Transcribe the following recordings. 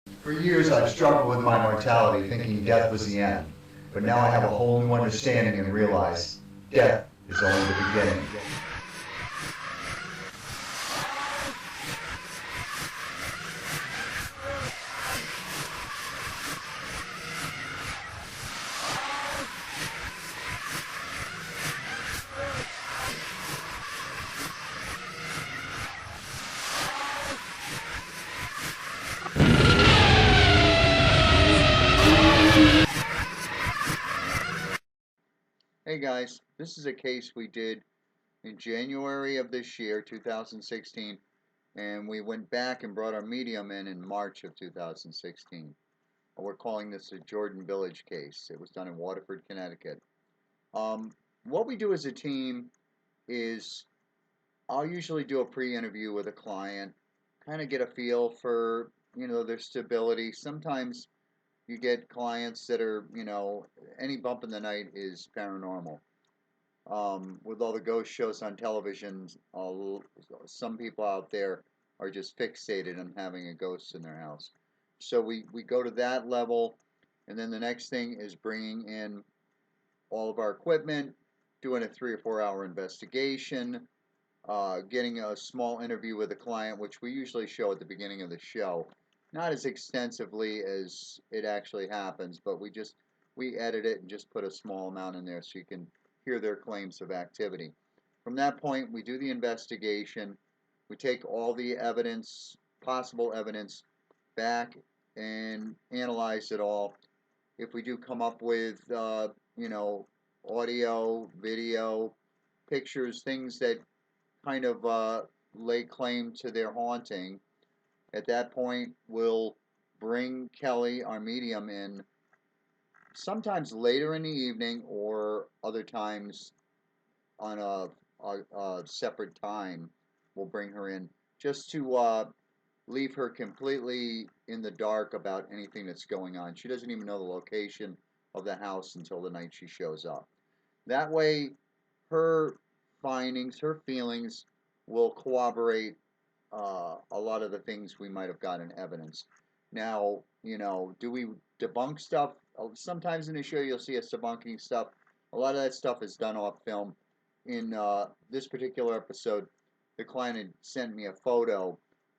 For years I've struggled with my mortality, thinking death was the end. But now I have a whole new understanding and realize death is only the beginning. Hey guys, this is a case we did in January of this year, 2016, and we went back and brought our medium in March of 2016. We're calling this a Jordan Village case. It was done in Waterford, Connecticut. What we do as a team is I'll usually do a pre-interview with a client, kind of get a feel for, their stability. Sometimes you get clients that are, any bump in the night is paranormal. With all the ghost shows on television, some people out there are just fixated on having a ghost in their house. So we go to that level, and then the next thing is bringing in all of our equipment, doing a 3 or 4 hour investigation, getting a small interview with a client, which we usually show at the beginning of the show. Not as extensively as it actually happens, but we edit it and just put a small amount in there so you can hear their claims of activity. From that point, we do the investigation. We take all the evidence, possible evidence, back and analyze it all. If we do come up with, audio, video, pictures, things that kind of lay claim to their haunting, at that point, we'll bring Kelly, our medium, in sometimes later in the evening or other times on a separate time. We'll bring her in just to leave her completely in the dark about anything that's going on. She doesn't even know the location of the house until the night she shows up. That way, her findings, her feelings will corroborate a lot of the things we might have got in evidence. Now, do we debunk stuff? Sometimes in the show you'll see us debunking stuff. A lot of that stuff is done off film. In this particular episode, the client had sent me a photo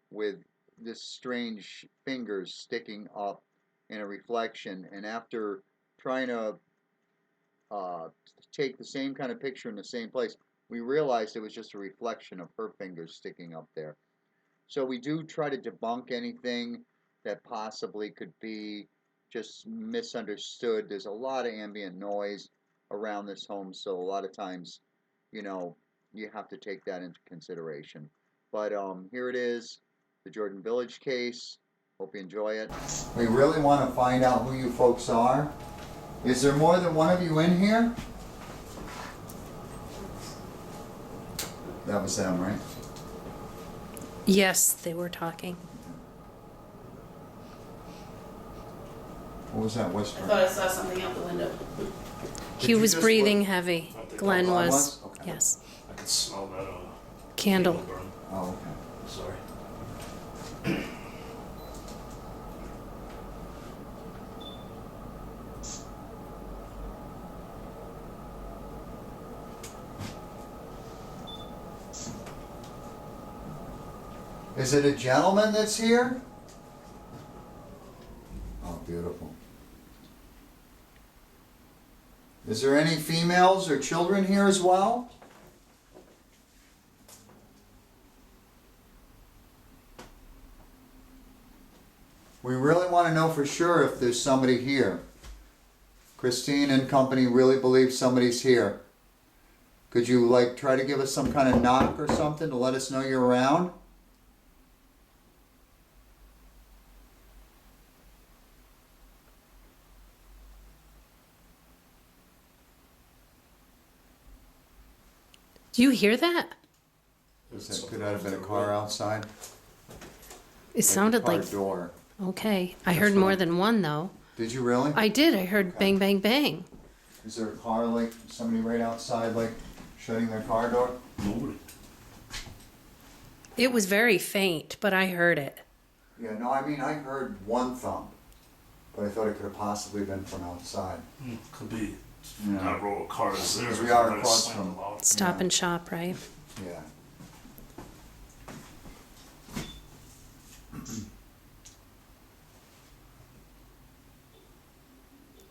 with this strange fingers sticking up in a reflection, and after trying to take the same kind of picture in the same place, we realized it was just a reflection of her fingers sticking up there. So we do try to debunk anything that possibly could be just misunderstood. There's a lot of ambient noise around this home, so a lot of times, you have to take that into consideration. But here it is, the Jordan Village case. Hope you enjoy it. We really want to find out who you folks are. Is there more than one of you in here? That was them, right? Yes, they were talking. What was that whisper? I thought I saw something out the window. He was breathing heavy. Glenn Glenn was. was? Okay. Yes. I can smell that Candle. burn. Oh, okay. Sorry. Is it a gentleman that's here? Oh, beautiful. Is there any females or children here as well? We really want to know for sure if there's somebody here. Christine and company really believe somebody's here. Could you try to give us some kind of knock or something to let us know you're around? Do you hear that? Could that have been a car outside? It sounded car like. door. Okay. I That's heard more right. than one, though. Did you really? I did. I heard bang, bang, bang. Is there a car, somebody right outside, shutting their car door? Nobody. It was very faint, but I heard it. Yeah, no, I mean, I heard one thump, but I thought it could have possibly been from outside. Could be. Yeah. That row of cars there. Because we are might have across slammed from- them out. Stop Yeah. and shop, right? Yeah.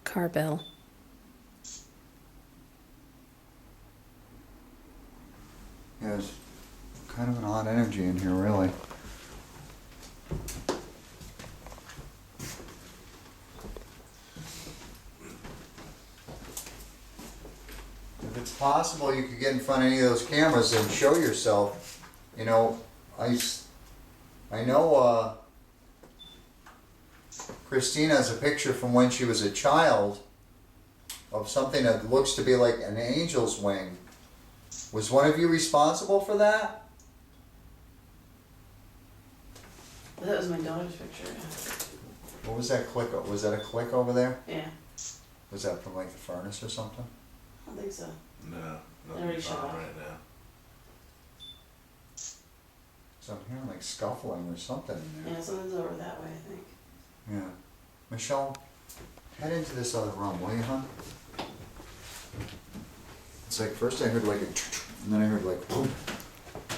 Car bell. Yeah, there's kind of an odd energy in here, really. If it's possible, you could get in front of any of those cameras and show yourself. You know, I know Christina has a picture from when she was a child of something that looks to be like an angel's wing. Was one of you responsible for that? That was my daughter's picture. What was that click? Was that a click over there? Yeah, Was that from like the furnace or something? I don't think so. No, Already nothing shut on off. right now. So I'm hearing like scuffling or something in there. Yeah, something's over that way, I think. Yeah. Michelle, head into this other room, will you, hon? It's like first I heard like a and then I heard like boom.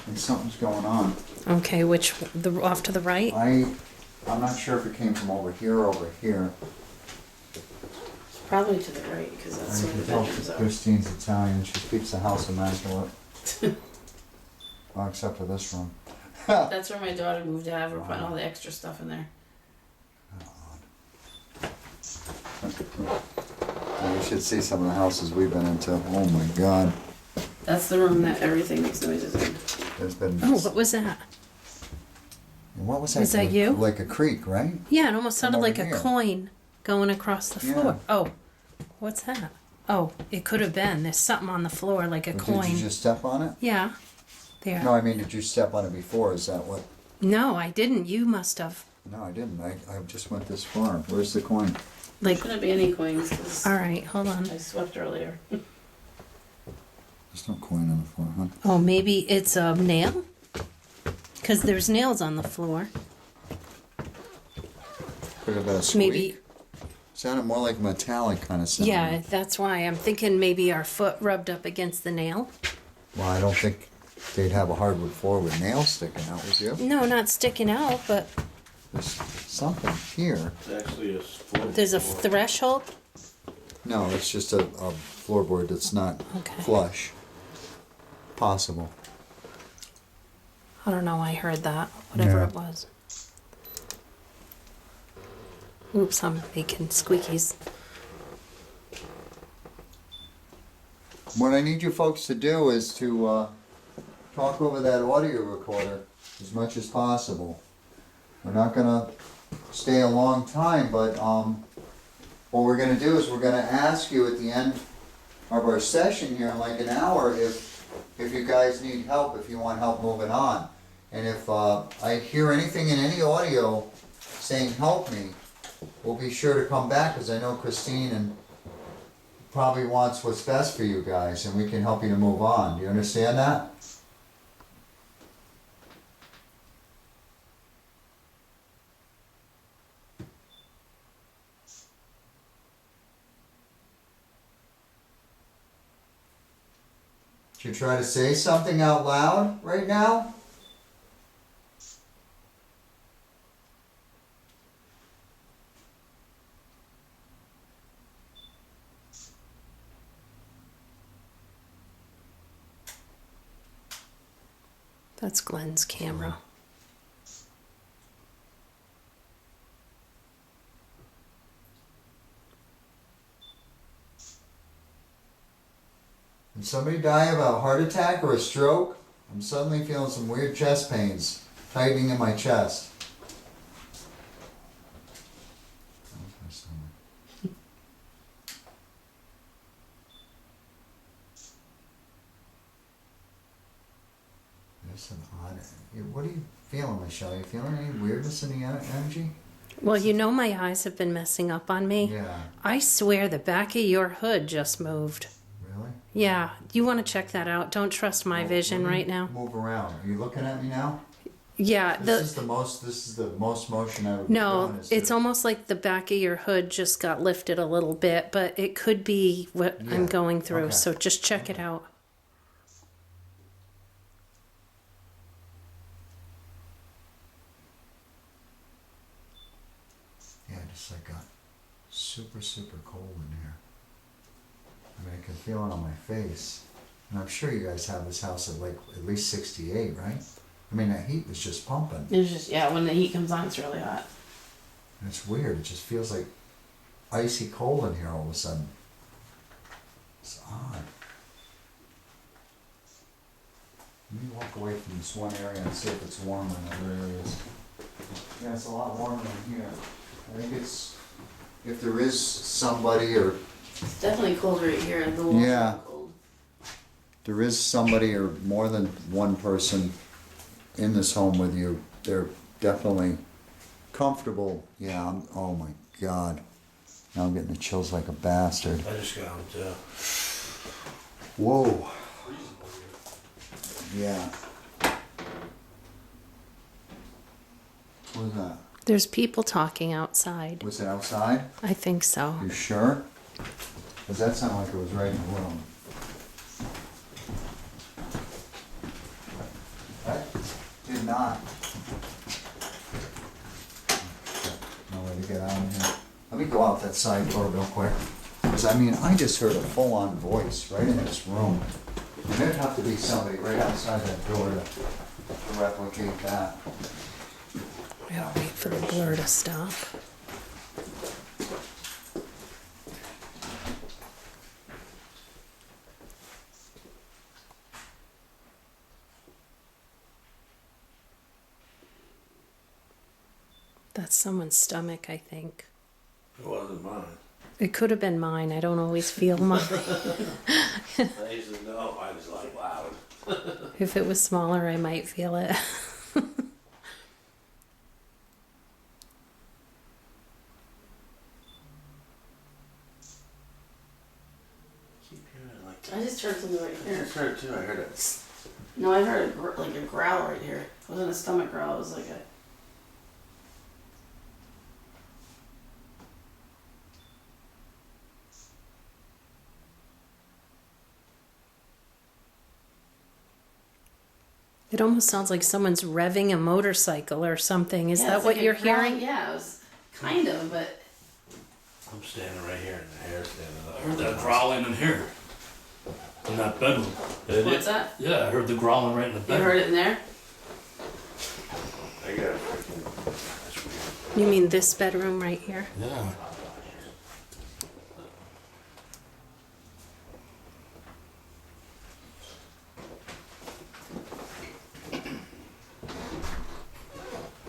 Like something's going on. Okay, off to the right? I'm not sure if it came from over here or over here. Probably to the right, because that's I where can the tell bedrooms are. Christine's Italian. She keeps the house immaculate. Well, except for this room. That's where my daughter moved to have. We're putting all the extra stuff in there. You should see some of the houses we've been into. Oh my God. That's the room that everything makes noises in. There's been. Oh, what was that? What was that? Was that Like- you? Like a creek, right? Yeah, it almost sounded over like a here. coin going across the floor. Yeah. Oh, what's that? Oh, it could have been. There's something on the floor like a Or coin. Did you just step on it? Yeah. There. No, I mean, did you step on it before? Is that what? No, I didn't. You must have. No, I didn't. I just went this far. Where's the coin? Like, Shouldn't be any coins, because all right, hold on. I swept earlier. There's no coin on the floor, huh? Oh, maybe it's a nail? Because there's nails on the floor. Could have been a squeak. Maybe. Sounded more like metallic kind of sound. Yeah, that's why I'm thinking maybe our foot rubbed up against the nail. Well, I don't think they'd have a hardwood floor with nails sticking out, would you? No, not sticking out, but There's something here. It's actually a floor. there's a threshold. No, it's just a floorboard that's not Okay. flush. Possible. I don't know. I heard that. Whatever Yeah. it was. Oops, I'm making squeakies. What I need you folks to do is to talk over that audio recorder as much as possible. We're not gonna stay a long time, but what we're gonna do is we're gonna ask you at the end of our session here in like an hour if you guys need help, if you want help moving on. And if I hear anything in any audio saying help me, we'll be sure to come back, because I know Christine and probably wants what's best for you guys, and we can help you to move on. Do you understand that? Should you try to say something out loud right now? That's Glenn's camera. Did somebody die of a heart attack or a stroke? I'm suddenly feeling some weird chest pains, tightening in my chest. There's some odd. What are you feeling, Michelle? Are you feeling any weirdness in the energy? Well, you know my eyes have been messing up on me. Yeah. I swear the back of your hood just moved. Really? Yeah, you want to check that out. Don't trust my Well, vision let me right now. Move around. Are you looking at me now? Yeah, This is the most motion I've ever no, done. it's almost like the back of your hood just got lifted a little bit, but it could be what I'm Yeah, going through. okay. So just check it out. Yeah, just like got super, super cold in here. I mean, I can feel it on my face. And I'm sure you guys have this house at like at least 68, right? I mean, that heat was just pumping. It's just, yeah, when the heat comes on, it's really hot. And it's weird. It just feels like icy cold in here all of a sudden. It's odd. Let me walk away from this one area and see if it's warmer in other areas. Yeah, it's a lot warmer in here. I think it's, if there is somebody or It's definitely cold right here. The walls Yeah. are cold. there is somebody or more than one person in this home with you, they're definitely comfortable. Yeah, oh my God. Now I'm getting the chills like a bastard. I just got them too. Whoa. Yeah. What was that? There's people talking outside. Was it outside? I think so. You sure? Does that sound like it was right in the room? That did not. No way to get out of here. Let me go out that side door real quick. Because I mean, I just heard a full-on voice right in this room. And there'd have to be somebody right outside that door to replicate that. I gotta wait for the blur to stop. That's someone's stomach, I think. It wasn't mine. It could have been mine. I don't always feel mine. I used to know. I was like, loud. If it was smaller, I might feel it. Keep hearing like. I just heard something right I here. just heard it too. I heard it. No, I heard like a growl right here. It wasn't a stomach growl. It was like a. It almost sounds like someone's revving a motorcycle or something. Is Yeah, that it's what like a you're growl- hearing? Yeah, it was kind of, but I'm standing right here and the hair's standing up. I heard that growling in here. In that bedroom. what's that? Yeah, I heard the growling right in the You bedroom. heard it in there? I got a freaking. That's weird. You mean this bedroom right here? Yeah.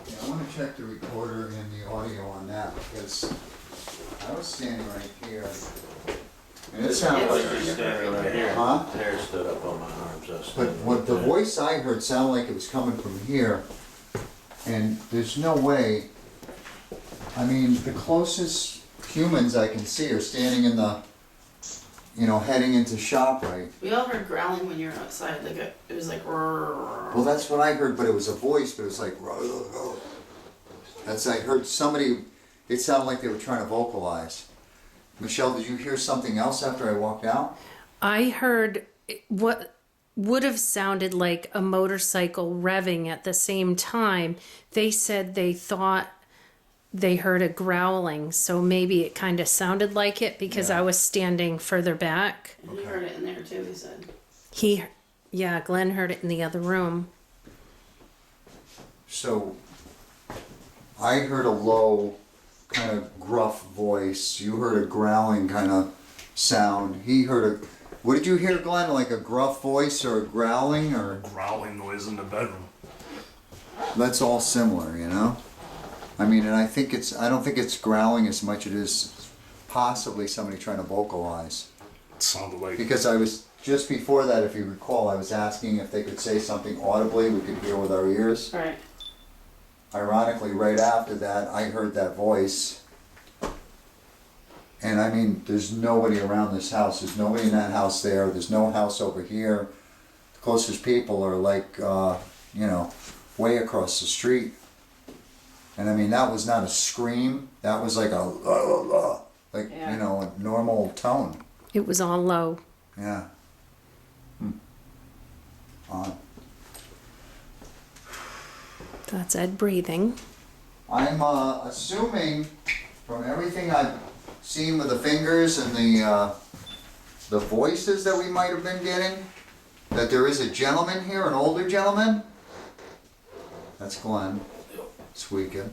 Yeah, I want to check the recorder and the audio on that because I was standing right here. And it sounded I was like, just standing right here. Huh? The hair stood up on my arms. but what the voice I heard sounded like it was coming from here. And there's no way, I mean, the closest humans I can see are standing in the, heading into ShopRite. We all heard growling when you were outside. Like it was like. Well, that's what I heard, but it was a voice, but it was like, that's, I heard somebody, it sounded like they were trying to vocalize. Michelle, did you hear something else after I walked out? I heard what would have sounded like a motorcycle revving at the same time. They said they thought they heard a growling, so maybe it kind of sounded like it because Yeah. I was standing further back. And you heard it in there too. He said. Yeah, Glenn heard it in the other room. So, I heard a low, kind of gruff voice. You heard a growling kind of sound. He heard a, what did you hear, Glenn? Like a gruff voice or a growling or? Growling noise in the bedroom. That's all similar, I mean, and I don't think it's growling as much as it is possibly somebody trying to vocalize. It sounded like. Because I was, just before that, if you recall, I was asking if they could say something audibly we could hear with our ears. All right. Ironically, right after that, I heard that voice. And I mean, there's nobody around this house. There's nobody in that house there. There's no house over here. The closest people are like, way across the street. And I mean, that was not a scream. That was like a, like, Yeah. you know, a normal tone. It was all low. Yeah. Odd. That's Ed breathing. I'm assuming from everything I've seen with the fingers and the voices that we might have been getting, that there is a gentleman here, an older gentleman. That's Glenn squeaking.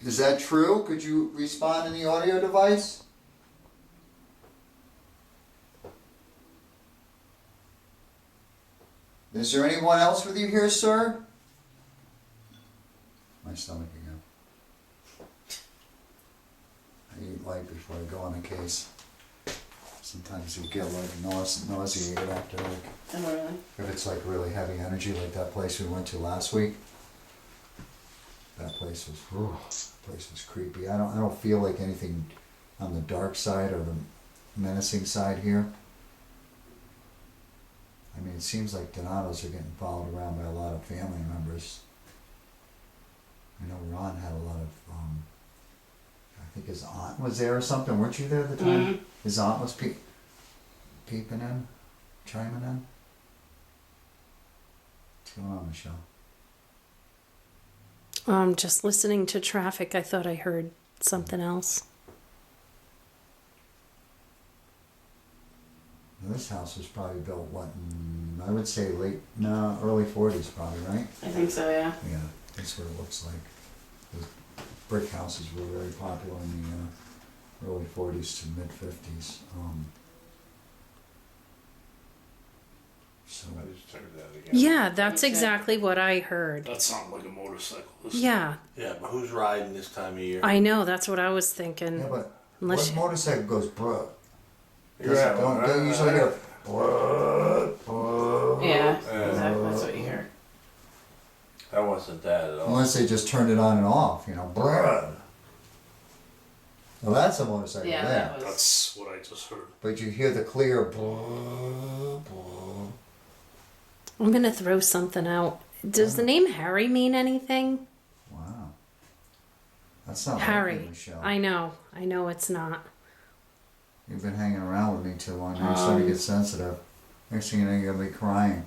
Is that true? Could you respond in the audio device? Is there anyone else with you here, sir? My stomach again. I eat light before I go on a case. Sometimes you get like nauseated after like, Oh, really? if it's like really heavy energy, like that place we went to last week. That place was creepy. I don't feel like anything on the dark side or the menacing side here. I mean, it seems like Donatos are getting followed around by a lot of family members. I know Ron had a lot of, I think his aunt was there or something. Weren't you there at the time? Mhm. His aunt was peeping in, chiming in. What's going on, Michelle? Just listening to traffic, I thought I heard something else. Now, this house was probably built, what, I would say early 40s probably, right? I think so, yeah. Yeah, that's what it looks like. The brick houses were very popular in the early 40s to mid 50s. So I just heard that again. Yeah, that's Okay. exactly what I heard. That sounded like a motorcycle. Yeah, Yeah, but who's riding this time of year? I know. That's what I was thinking. yeah, but Unless what you- motorcycle goes bruh? Yeah, Don't usually hear bruh, bruh. Yeah, exactly. That's what you hear. That wasn't that at all. Unless they just turned it on and off, you know, bruh. Well, that's a motorcycle Yeah, there. that was. That's what I just heard. But you hear the clear bruh, bruh. I'm gonna throw something out. Does the name Harry mean anything? Wow. That's not like Harry. you, Michelle. I know it's not. You've been hanging around with me too long. Now you're starting to get sensitive. Next thing you know, you're going to be crying,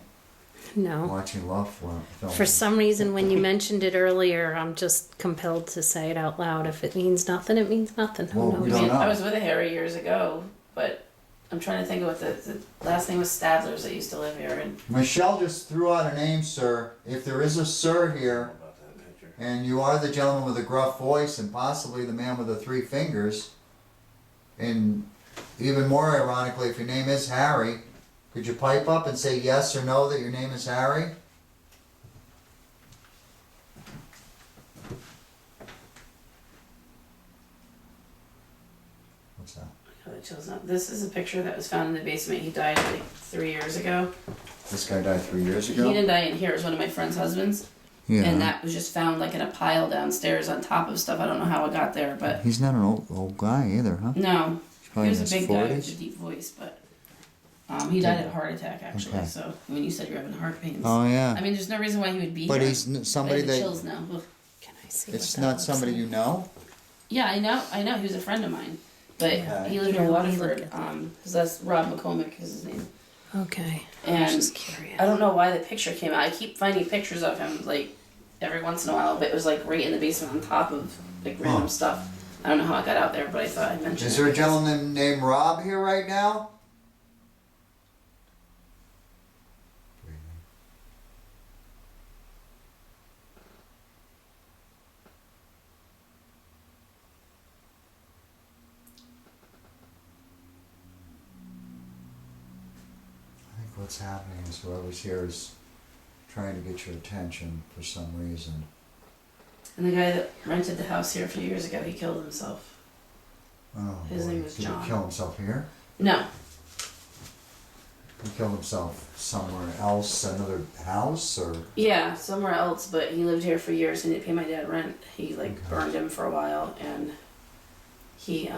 No. watching love films. For some reason, when you mentioned it earlier, I'm just compelled to say it out loud. If it means nothing, it means nothing. Who Well, we knows? I don't mean, know. I was with a Harry years ago, but I'm trying to think of what the last name was Stadlers that used to live here. And Michelle just threw out a name, sir. If there is a sir here, About that picture. and you are the gentleman with the gruff voice and possibly the man with the 3 fingers, and even more ironically, if your name is Harry, could you pipe up and say yes or no that your name is Harry? What's that? oh, it shows up. This is a picture that was found in the basement. He died like 3 years ago. This guy died 3 years He ago? didn't die in here. It was one of my friend's husbands. Yeah. And that was just found like in a pile downstairs on top of stuff. I don't know how it got there, but He's not an old guy either, huh? no. He Probably was in a his big guy with 40s? a deep voice, but he died of a heart attack actually. Okay. So when you said you're having heart pains, Oh, yeah. I mean, there's no reason why he would be But here. he's I somebody have the that... chills now. Ugh. Can I see? It's what that not looks somebody like? you know? Yeah, I know. He was a friend of mine, but Okay. he lived Here, in let me look Waterford. at that. Because that's Rob McCormick is his name. Okay. I'm And just curious. I don't know why the picture came out. I keep finding pictures of him like every once in a while, but it was like right in the basement on top of like random Huh. stuff. I don't know how it got out there, but I thought I'd mention it. Is there a because- gentleman named Rob here right now? I think what's happening is whoever's here is trying to get your attention for some reason. And the guy that rented the house here a few years ago, he killed himself. Oh, His boy. name was Did John. he kill himself here? No, He killed himself somewhere else, another house, or? yeah, somewhere else, but he lived here for years and he didn't pay my dad rent. He like Okay. burned him for a while, and he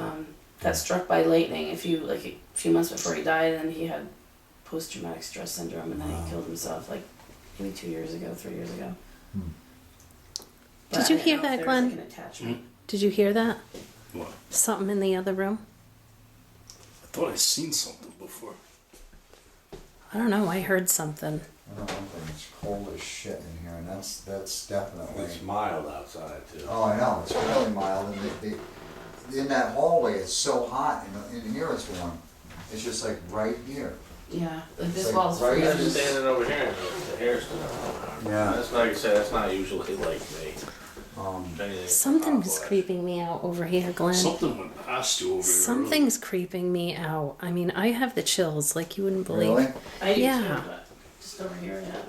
got struck by lightning a few months before he died, and he had post-traumatic stress syndrome, and then Wow. he killed himself like maybe 2 years ago, 3 years ago. Did But you I didn't hear know if that, there was, Glenn? like, an attachment. Did you hear that? What? Something in the other room? I thought I'd seen something before. I don't know. I heard something. I don't think it's cold as shit in here, and that's definitely. It's mild outside too. Oh, I know, it's really mild, and in that hallway, it's so hot, and in here it's warm. It's just like right here. Yeah, like this Like, wall's right I'm freezing. just standing over here and the hair's still on. Yeah. That's like I said, that's not usually like me. Um, If anything, it's Something's hot creeping me out over here, Glenn. Something went past you over here. Something's creeping me out. I mean, I have the chills like you wouldn't believe. really? I do Yeah. too, but just over here, yeah.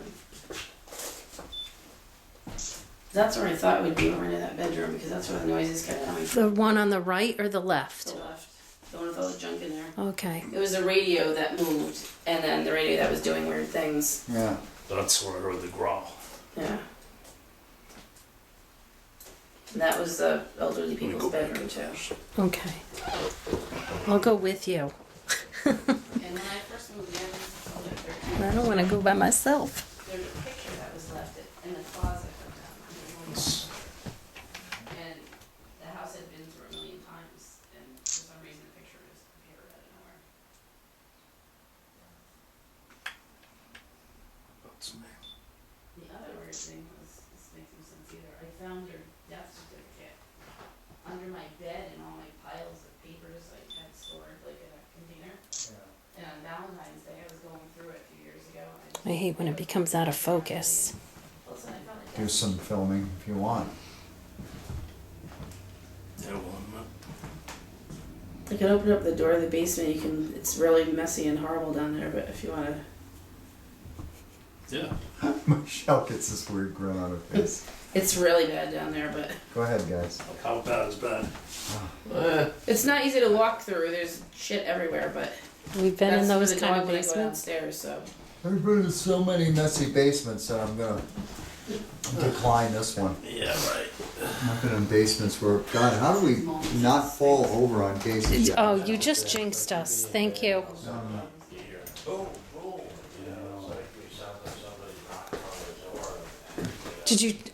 That's where I thought it would be, over in that bedroom, because that's where the noises kept coming from. The one on the right or the The left? left, the one with all the junk in there. Okay. It was the radio that moved, and then the radio that was doing weird things. Yeah. That's where I heard the growl. Yeah. And that was the elderly Let me people's go back bedroom too. upstairs. Okay. I'll go with you. And when I first moved in, I was like 13. I don't want to go by myself. There's a picture that was left in the closet of It's- and the house had been through a million times, and for some reason the picture just appeared out of nowhere. That's me. The other weird thing was, this makes no sense either, I found her death certificate under my bed and all my piles of papers I had stored like in a container. And on Valentine's Day, I was going through it a few years ago. And I hate when it becomes out of focus. Listen, I found a Do death some filming if you want. Yeah, well, I'm not. I can open up the door of the basement. You can. It's really messy and horrible down there. But if you want to, Yeah. Michelle gets this weird grin on her face. it's really bad down there. But Go ahead, guys. How bad is bad? it's not easy to walk through. There's shit everywhere. But We've been in that's those for the kind dog of when I go basements. downstairs. So There's been so many messy basements that I'm gonna decline this one. Yeah, right. I've been in basements where, God, how do we not fall over on cases? Oh, you just jinxed us. Thank you.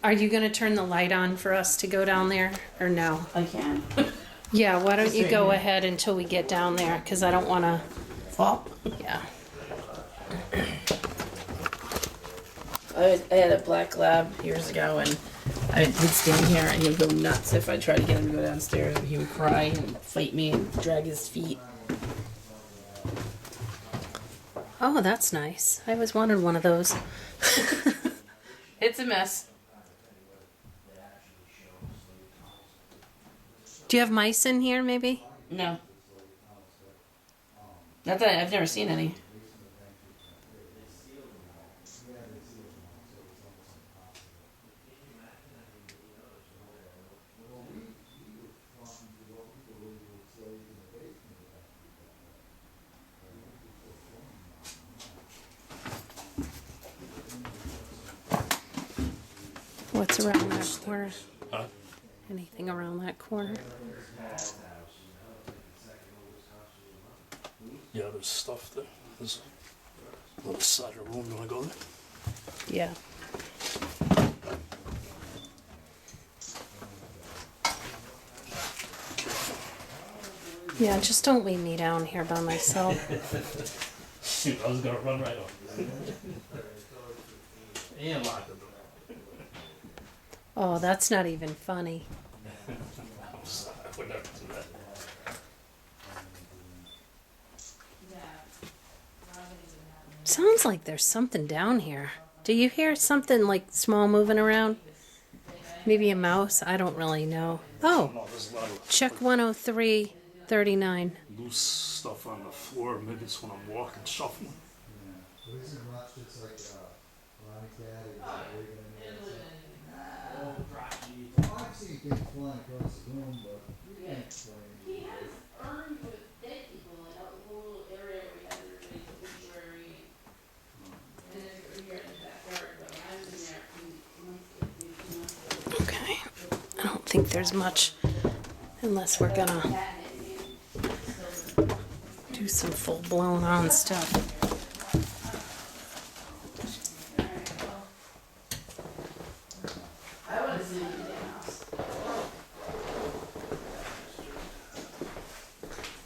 Are you going to turn the light on for us to go down there or no? I can. Yeah, why don't you go ahead until we get down there? Because I don't want to fall. Yeah. I had a black lab years ago, and I would stand here and he would go nuts if I tried to get him to go downstairs. And he would cry and fight me and drag his feet. Oh, that's nice. I always wanted one of those. It's a mess. Do you have mice in here, maybe? No. Not that I've never seen any. What's around that corner? Huh? Anything around that corner? Yeah, there's stuff there. There's a little side of the room. You want to go there? Yeah. Yeah, just don't leave me down here by myself. Shoot, I was gonna run right off. And lock the door. Oh, that's not even funny. I'm sorry, I would never do that. Sounds like there's something down here. Do you hear something like small moving around? Maybe a mouse? I don't really know. Oh, No, there's a lot of check 10339. loose stuff on the floor. Maybe it's when I'm walking, shuffling. He has urns with dead people in a whole area where he has everybody's obituary. And then here in the backyard, but when I was in there, he wants to Okay. I don't think there's much unless we're gonna do some full blown on stuff.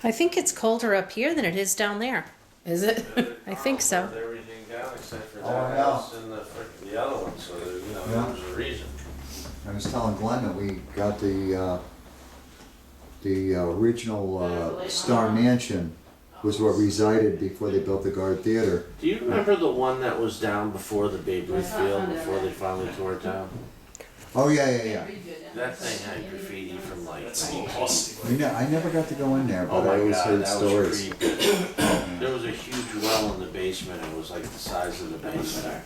I think it's colder up here than it is down there. Is it? I think so. Burned everything down except for that Oh, yeah. house and the other one, so Yeah. there was a reason. I was telling Glenn that we got the original Star Mansion was what resided before they built the Guard Theater. Do you remember the one that was down before the Babe Ruth I field, found it before they already. finally tore it down? Oh yeah. That thing had graffiti from like. That's a little rusty. I never got to go in there, Oh but I my always god, heard that stories. was creepy. There was a huge well in the basement, it was like the size of the basement.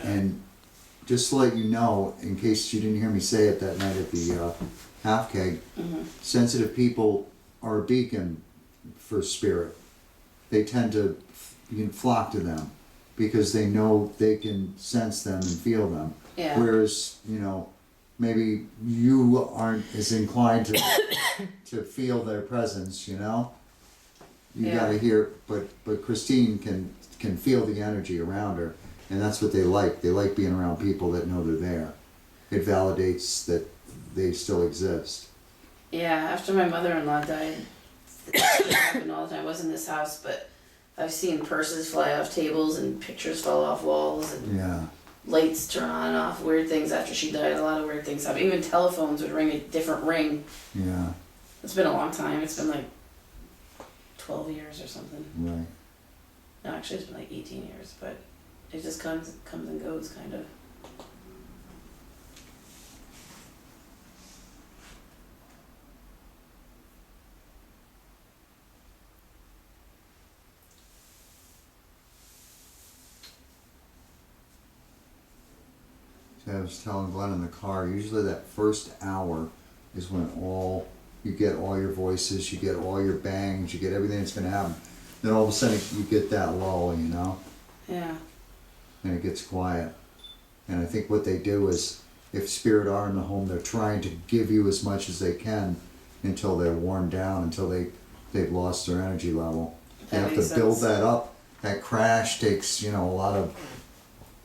And just to let you know, in case you didn't hear me say it that night at the half keg, sensitive people are a beacon for spirit. They tend to flock to them because they know they can sense them and feel them. Yeah. Whereas, maybe you aren't as inclined to feel their presence, You Yeah. gotta hear, but Christine can feel the energy around her, and that's what they like. They like being around people that know they're there. It validates that they still exist. Yeah, after my mother-in-law died, it happened all the time. I was in this house, but I've seen purses fly off tables and pictures fall off walls and Yeah. lights turn on and off, weird things after she died. A lot of weird things happen. Even telephones would ring a different ring. Yeah. It's been a long time. It's been like 12 years or something. Right. No, actually, it's been like 18 years, but it just comes and goes, kind of. So I was telling Glenn in the car, usually that first hour is when you get all your voices, you get all your bangs, you get everything that's gonna happen. Then all of a sudden you get that lull, Yeah. and it gets quiet. And I think what they do is, if spirit are in the home, they're trying to give you as much as they can until they're worn down, until they've lost their energy level. They That have makes to build sense. that up. That crash takes, a lot of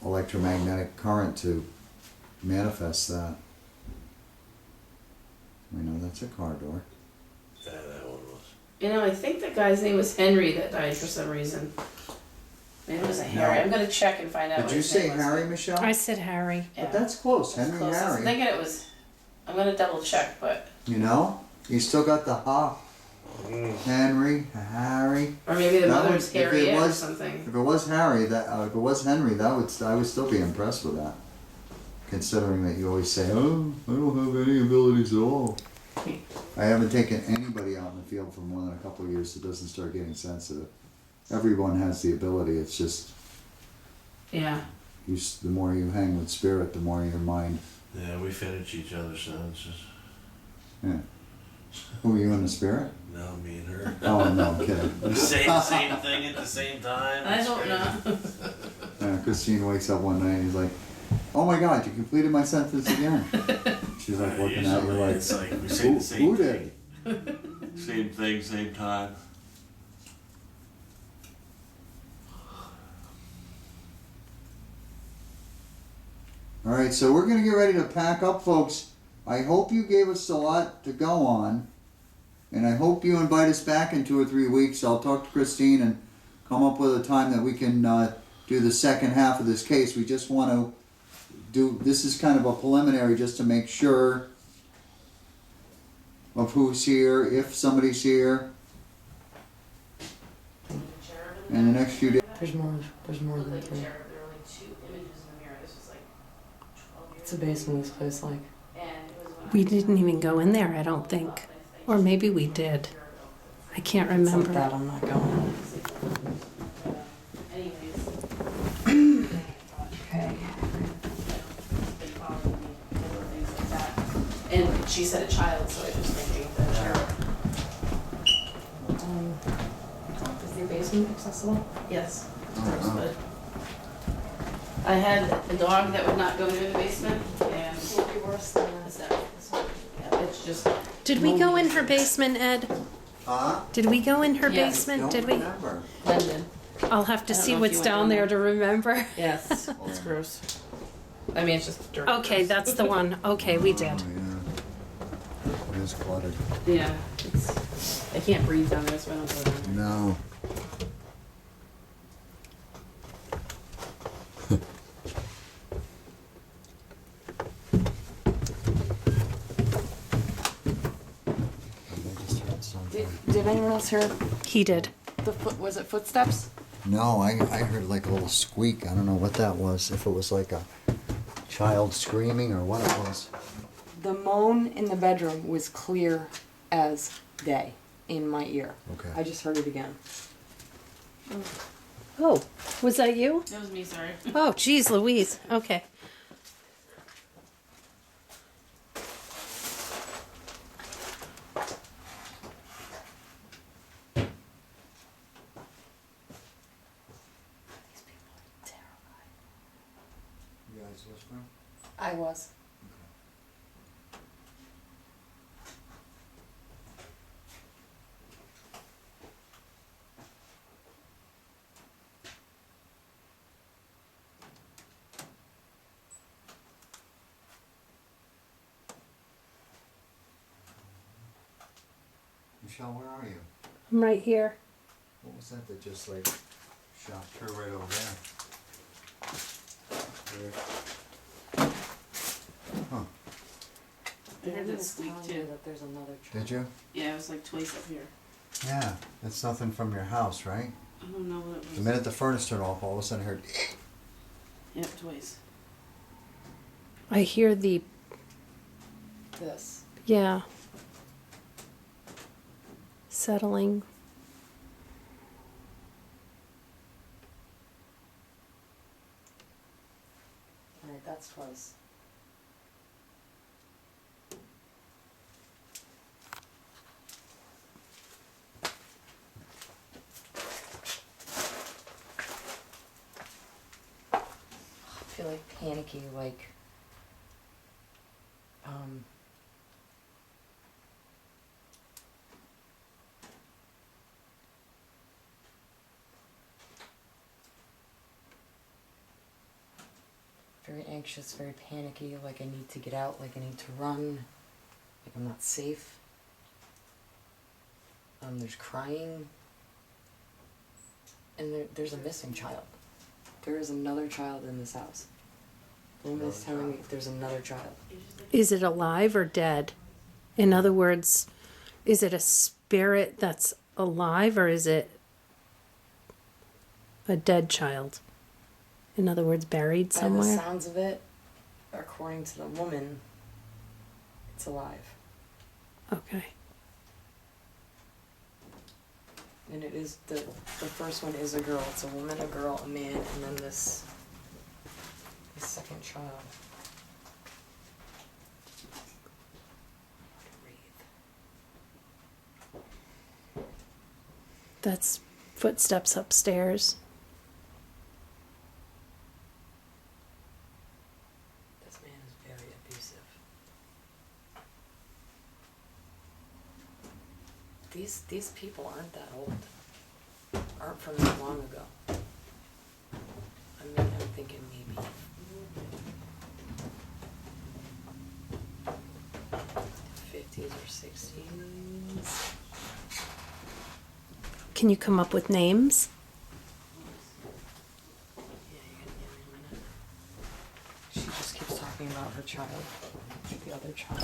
electromagnetic current to manifest that. We know that's a car door. Yeah, that one was. I think the guy's name was Henry that died for some reason. Maybe it wasn't Harry. No. I'm gonna check and find out. Did what you his say name was. Harry, Michelle? I said Harry. Yeah. But that's close, That's Henry close. I was Harry. thinking it was. I'm gonna double check, but You still got the ha. Henry, Harry. or maybe the That mother's would- if it Harriet or was- something. If it was Harry, if it was Henry, I would still be impressed with that. Considering that you always say, "Oh, I don't have any abilities at all." I haven't taken anybody out in the field for more than a couple of years that doesn't start getting sensitive. Everyone has the ability. It's just Yeah. the more you hang with spirit, the more your mind. Yeah, we finish each other's sentences. Yeah. Who are you in the spirit? No, me and her. Oh no, I'm kidding. Say the same thing at the same time. I It's hope crazy. not. Christine wakes up one night and he's like, "Oh my God, you completed my sentence again." She's like looking at you Usually like, it's like we say the same who thing. did? Same thing, same time. All right, so we're gonna get ready to pack up, folks. I hope you gave us a lot to go on, and I hope you invite us back in 2 or 3 weeks. I'll talk to Christine and come up with a time that we can do the second half of this case. We just want to do, this is kind of a preliminary just to make sure of who's here, if somebody's here, in the next few days. There's more Looked than like a three. cherub. There were only 2 images in the mirror. This was like 12 years What's the base in this place like? And it was when We I was didn't even go in there, I don't think. Or maybe we did. I can't It's like remember. that, I'm not going. Anyways. Okay. Been following me, little things like that. And she said a child, so I was thinking the cherub. Is the basement accessible? Yes. Uh-huh. But I had a dog that would not go near the basement, and Would be worse than it's that. Yeah, it's just. Did we go in her basement, Ed? Huh? Did we go in her Yes. basement? Did we? Remember. Blended. I'll have to I don't see know if what's you went down down there there. to remember. Yes, it's gross. I mean, it's just dirty. Okay, that's the one. Okay, we did. Oh, yeah. It is cluttered. Yeah, it's I can't breathe down there, so I don't go down there. No. Did anyone else hear He did. was it footsteps? No, I heard like a little squeak. I don't know what that was. If it was like a child screaming or what it was. The moan in the bedroom was clear as day in my ear. Okay. I just heard it again. Oh, was that you? That was me, sorry. Oh, geez, Louise. Okay. You guys listening? I was. Michelle, where are you? I'm right here. What was that just like shot through right over there? Huh. I heard that squeak too. That there's another Did you? Yeah, it was like twice up here. Yeah. That's nothing from your house, right? I don't know what it was. The minute the furnace turned off, all of a sudden I heard. Yep, twice. I hear the, This. yeah, settling. Alright, that's twice. I feel like panicky, like very anxious, very panicky, like I need to get out, like I need to run, like I'm not safe. There's crying, and there's a missing child. There is another child in this house. The woman is telling me there's another child. Is it alive or dead? In other words, is it a spirit that's alive or is it a dead child? In other words, buried By the somewhere? sounds of it, according to the woman, it's alive. Okay. And it is the first one is a girl. It's a woman, a girl, a man, and then this second child. Breathe. That's footsteps upstairs. This man is very abusive. These people aren't that old. Aren't from that long ago. I mean, I'm thinking maybe 50s or 60s. Can you come up with names? Yeah, you can give me a minute. She just keeps talking about her child, the other child.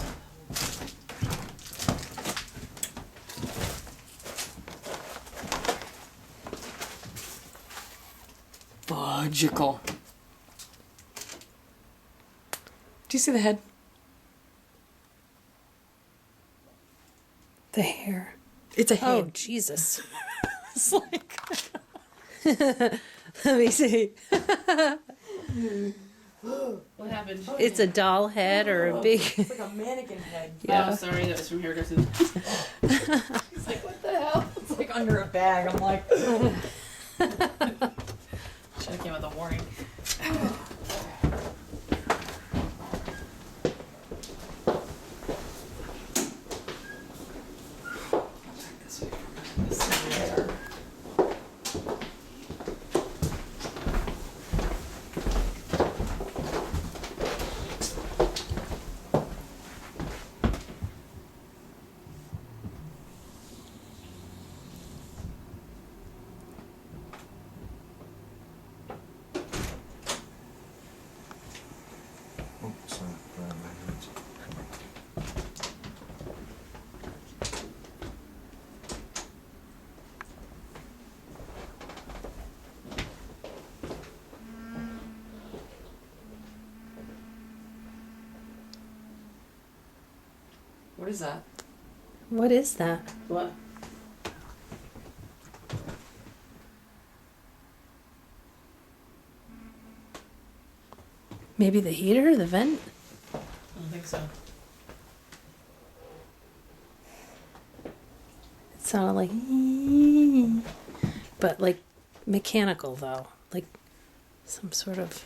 Fudgical. Do you see the head? The hair. It's a Oh, head. Jesus. It's like Let me see. What happened? It's a doll head or a big. it's like a mannequin head. Yeah. Oh, sorry, that was from hairdressing. It's like, what the hell? It's like under a bag. I'm like, Should have came with a warning. this way from this there. What is that? What is that? What? Maybe the heater, the vent? I don't think so. It sounded like, but like mechanical though, like some sort of.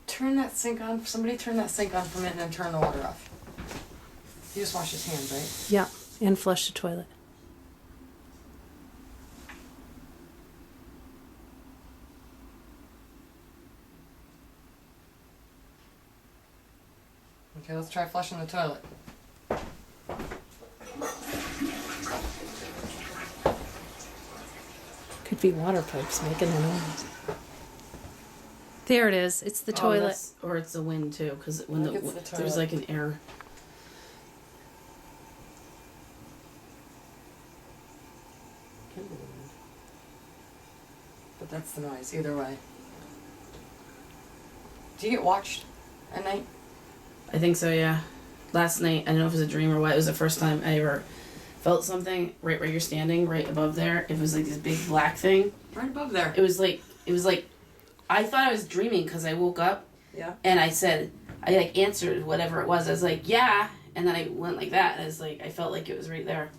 Turn that sink on. Somebody turn that sink on for a minute and then turn the water off. He just washed his hands, right? Yeah, and flush the toilet. Okay, let's try flushing the toilet. Could be water pipes making a noise. There it is. It's the Oh, toilet. that's- or it's the wind too, because when I think it's the there's toilet. like an air. But that's the noise, either way. Do you get watched at night? I think so, yeah. Last night, I don't know if it was a dream or what. It was the first time I ever felt something right where you're standing, right above there. It was like this big black thing. Right above there. It was like I thought I was dreaming because I woke up Yeah. and I like answered whatever it was. I was like, yeah, and then I went like that. And I was like, I felt like it was right there.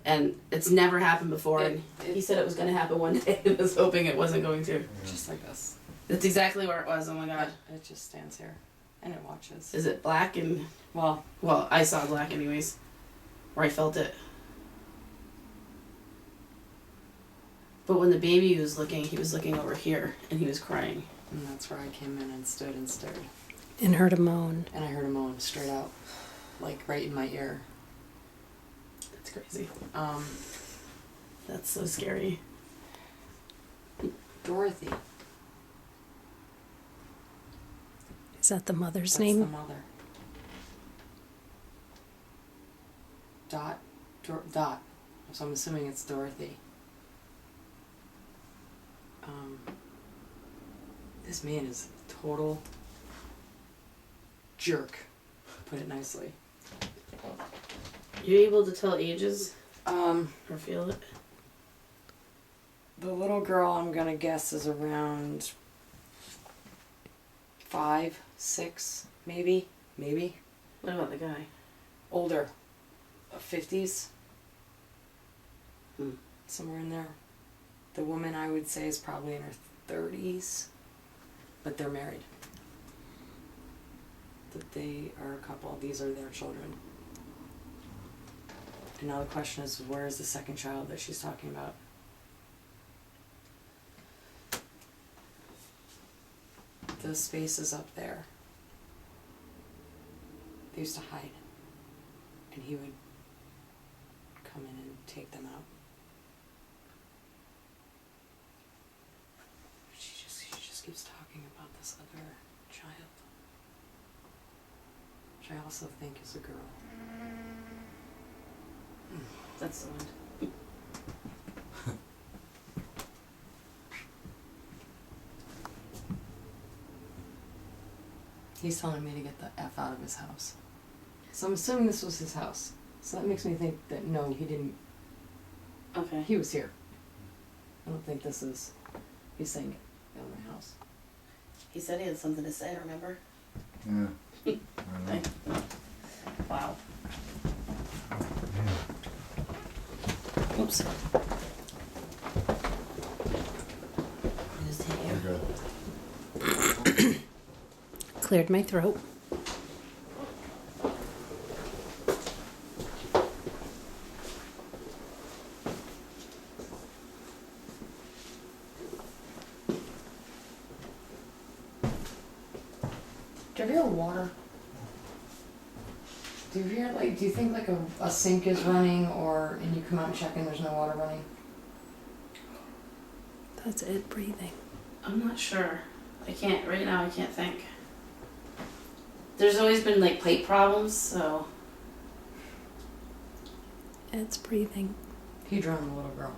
And it's never happened before. And he said it was going to happen one day. I was hoping it wasn't going to. Just like this. That's exactly where it was. Oh my god. It just stands here. And it watches. Is it black and Well, I saw black anyways. Or I felt it. But when the baby was looking, he was looking over here and he was crying. and that's where I came in and stood and stared. And heard a moan. And I heard a moan straight out. Like right in my ear. That's crazy. That's so scary. Dorothy. Is that the mother's That's name? the mother. Dot. So I'm assuming it's Dorothy. This man is a total jerk, to put it nicely. You able to tell ages or feel it? The little girl, I'm gonna guess, is around 5, 6, maybe. What about the guy? Older, 50s. Hmm. Somewhere in there. The woman, I would say, is probably in her 30s, but they're married. That they are a couple. These are their children. And now the question is, where is the second child that she's talking about? The space is up there. They used to hide. And he would come in and take them out. She just keeps talking about this other child. Which I also think is a girl. That's the one. He's telling me to get the F out of his house. So I'm assuming this was his house. So that makes me think that no, he didn't. Okay. He was here. I don't think this is. He's saying get out of my house. He said he had something to say, remember? Yeah. I know. Wow. Oops. I just hit you. Okay. Cleared my throat. Do you ever hear water? Do you think like a sink is running and you come out and check and there's no water running? That's it breathing. I'm not sure. I can't think. There's always been like plate problems, so It's breathing. He drowned the little girl.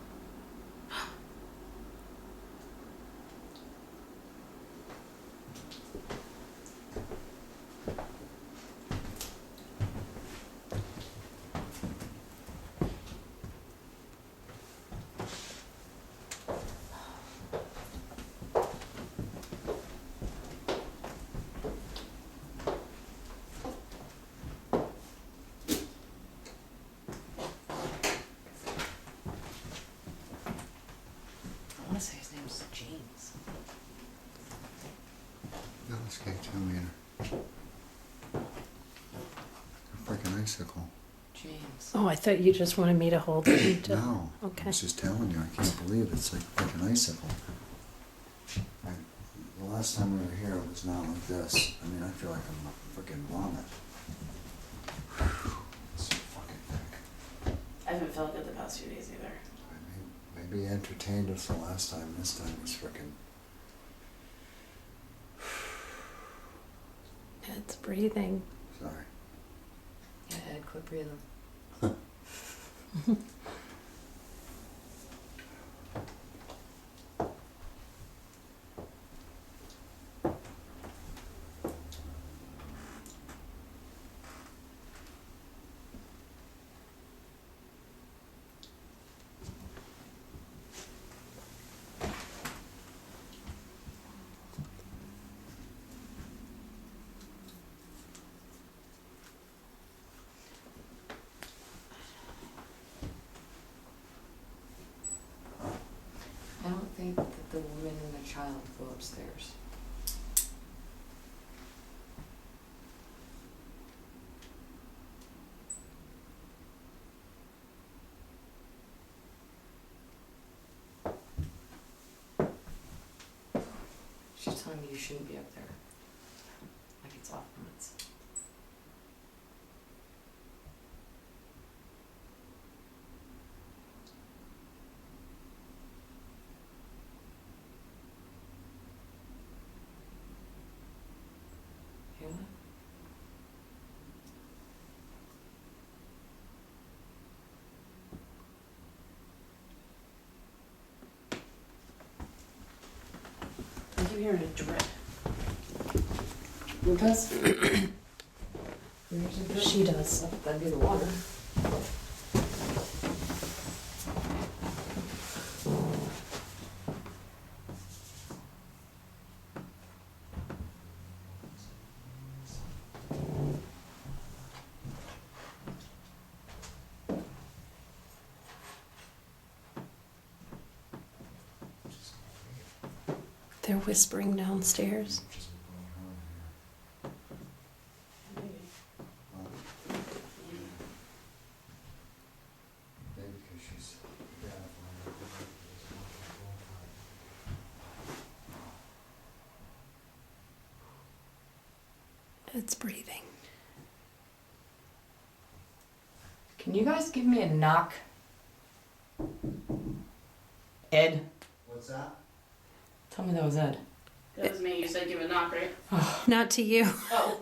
Escape 2 meter. A freaking icicle. James. Oh, I thought you just wanted me to hold it. No. I Okay. was just telling you, I can't believe it's like a freaking icicle. The last time we were here, it was not like this. I mean, I feel like I'm a freaking vomit. It's so fucking thick. I haven't felt good the past few days either. Maybe he entertained us the last time. This time was freaking. It's breathing. Sorry. Yeah, Ed, quit breathing. I don't think that the woman and the child go upstairs. She's telling me you shouldn't be up there. Like it's off limits. Hear that? I keep hearing a drip. Who does? She does. That'd be the water. They're whispering downstairs. Maybe. Maybe because she's It's breathing. Can you guys give me a knock? Ed? What's that? Tell me that was Ed. That was me. You said give a knock, right? Not to you. Oh.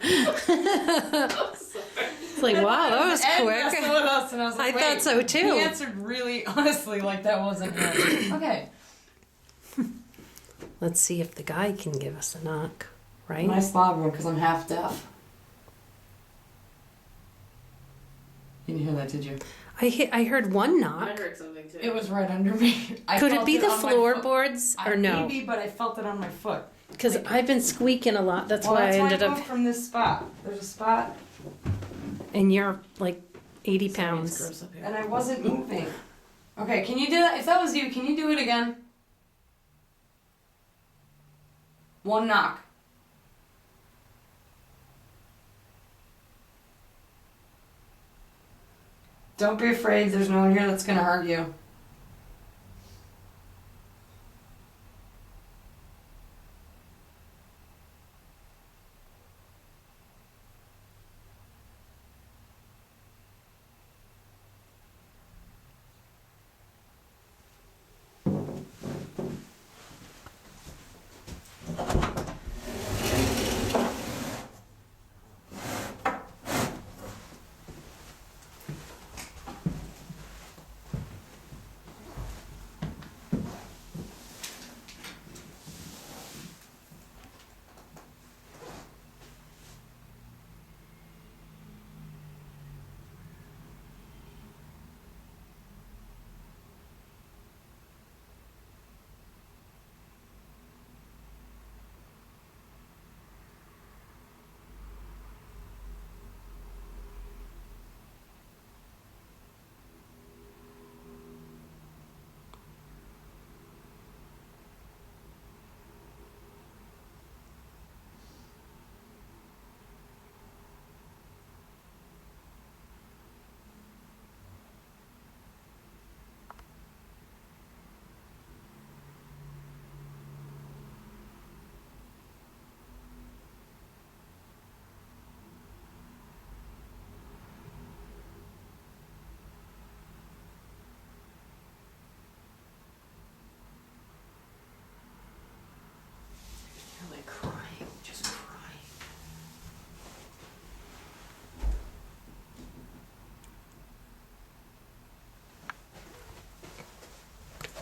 It's like, wow, that was Ed quick. messing with us, and I was I like, thought wait. so He too. answered really honestly like that wasn't him. Okay. Let's see if the guy can give us a knock, right? Nice loud one because I'm half deaf. You didn't hear that, did you? I heard one I knock. heard something too. It was right under me. I Could it felt be the on my foot. floorboards or no? Maybe, but I felt it on my foot. Because I've been squeaking a lot. That's why I ended I up. went from this spot. There's a spot, And you're like 80 It's pounds. gross up here. and I wasn't moving. Okay, can you do that? If that was you, can you do it again? One knock. Don't be afraid. There's no one here that's gonna hurt you.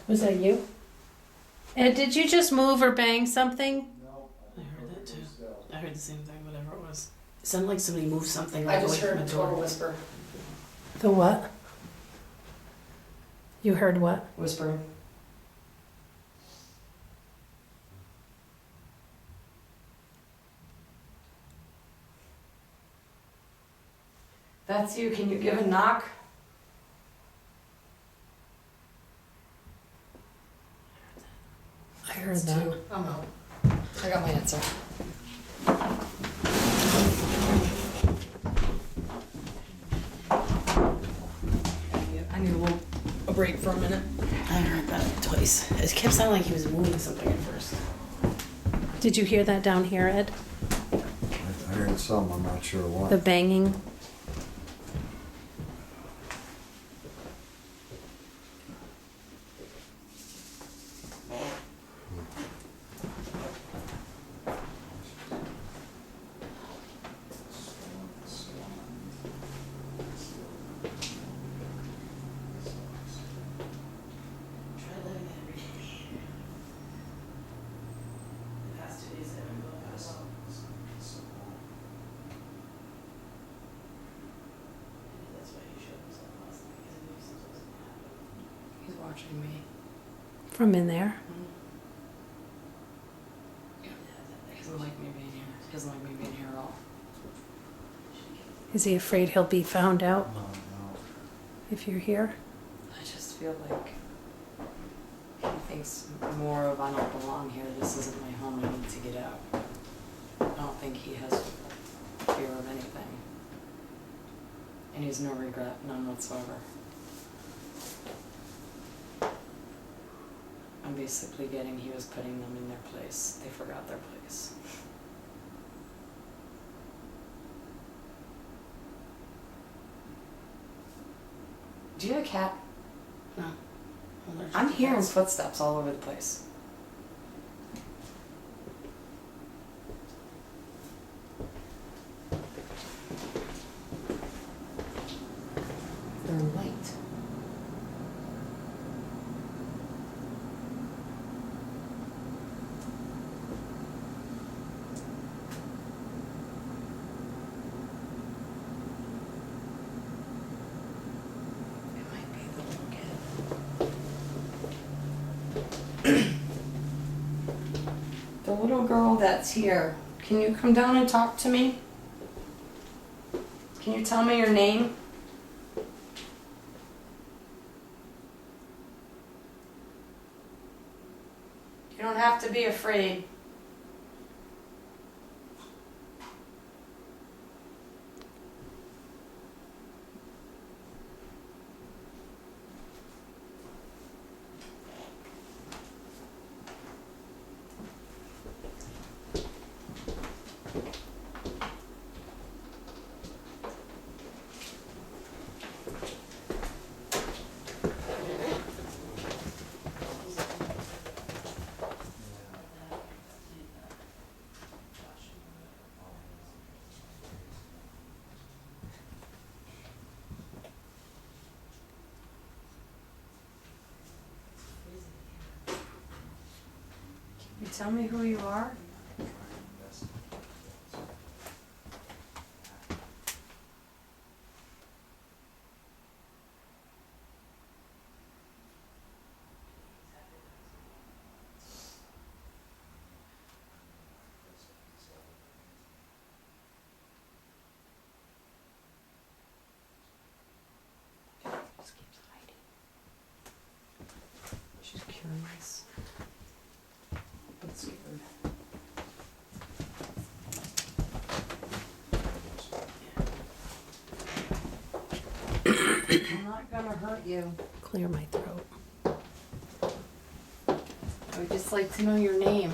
Was that you? Ed, did you just move or bang something? I heard that too. I heard the same thing, whatever it was. It sounded like somebody moved something I like away just from heard the a door. total whisper. The what? You heard what? Whispering. That's you. Can you give a knock? I heard It's that. two. I'm out. I got my answer. I need a break for a minute. I heard that twice. It kept sounding like he was moving something at first. Did you hear that down here, Ed? I heard some, I'm not sure what. The banging? Try living it every day. The past 2 days I've been going past. Maybe that's why he showed himself last night, because he knew something was gonna happen. He's watching me. From in there? He doesn't like me being here. He doesn't like me being here at all. Is he afraid he'll be found out No, no. if you're here? I just feel like he thinks more of I don't belong here. This isn't my home. I need to get out. I don't think he has fear of anything. And he has no regret, none whatsoever. I'm basically getting he was putting them in their place. They forgot their place. Do you have a cat? No. Allergic I'm to hearing cats. footsteps all over the place. They're light. It might be the little kid. The little girl that's here, can you come down and talk to me? Can you tell me your name? You don't have to be afraid. Can you tell me who you are? Just keeps hiding. She's curious. But scared. I'm not gonna hurt you. Clear my throat. I would just like to know your name.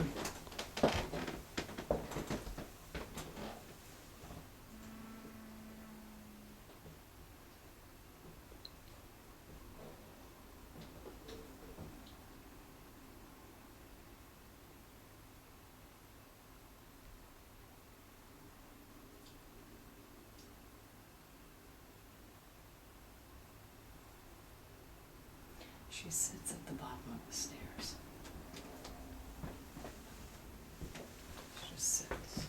She sits at the bottom of the stairs. She just sits.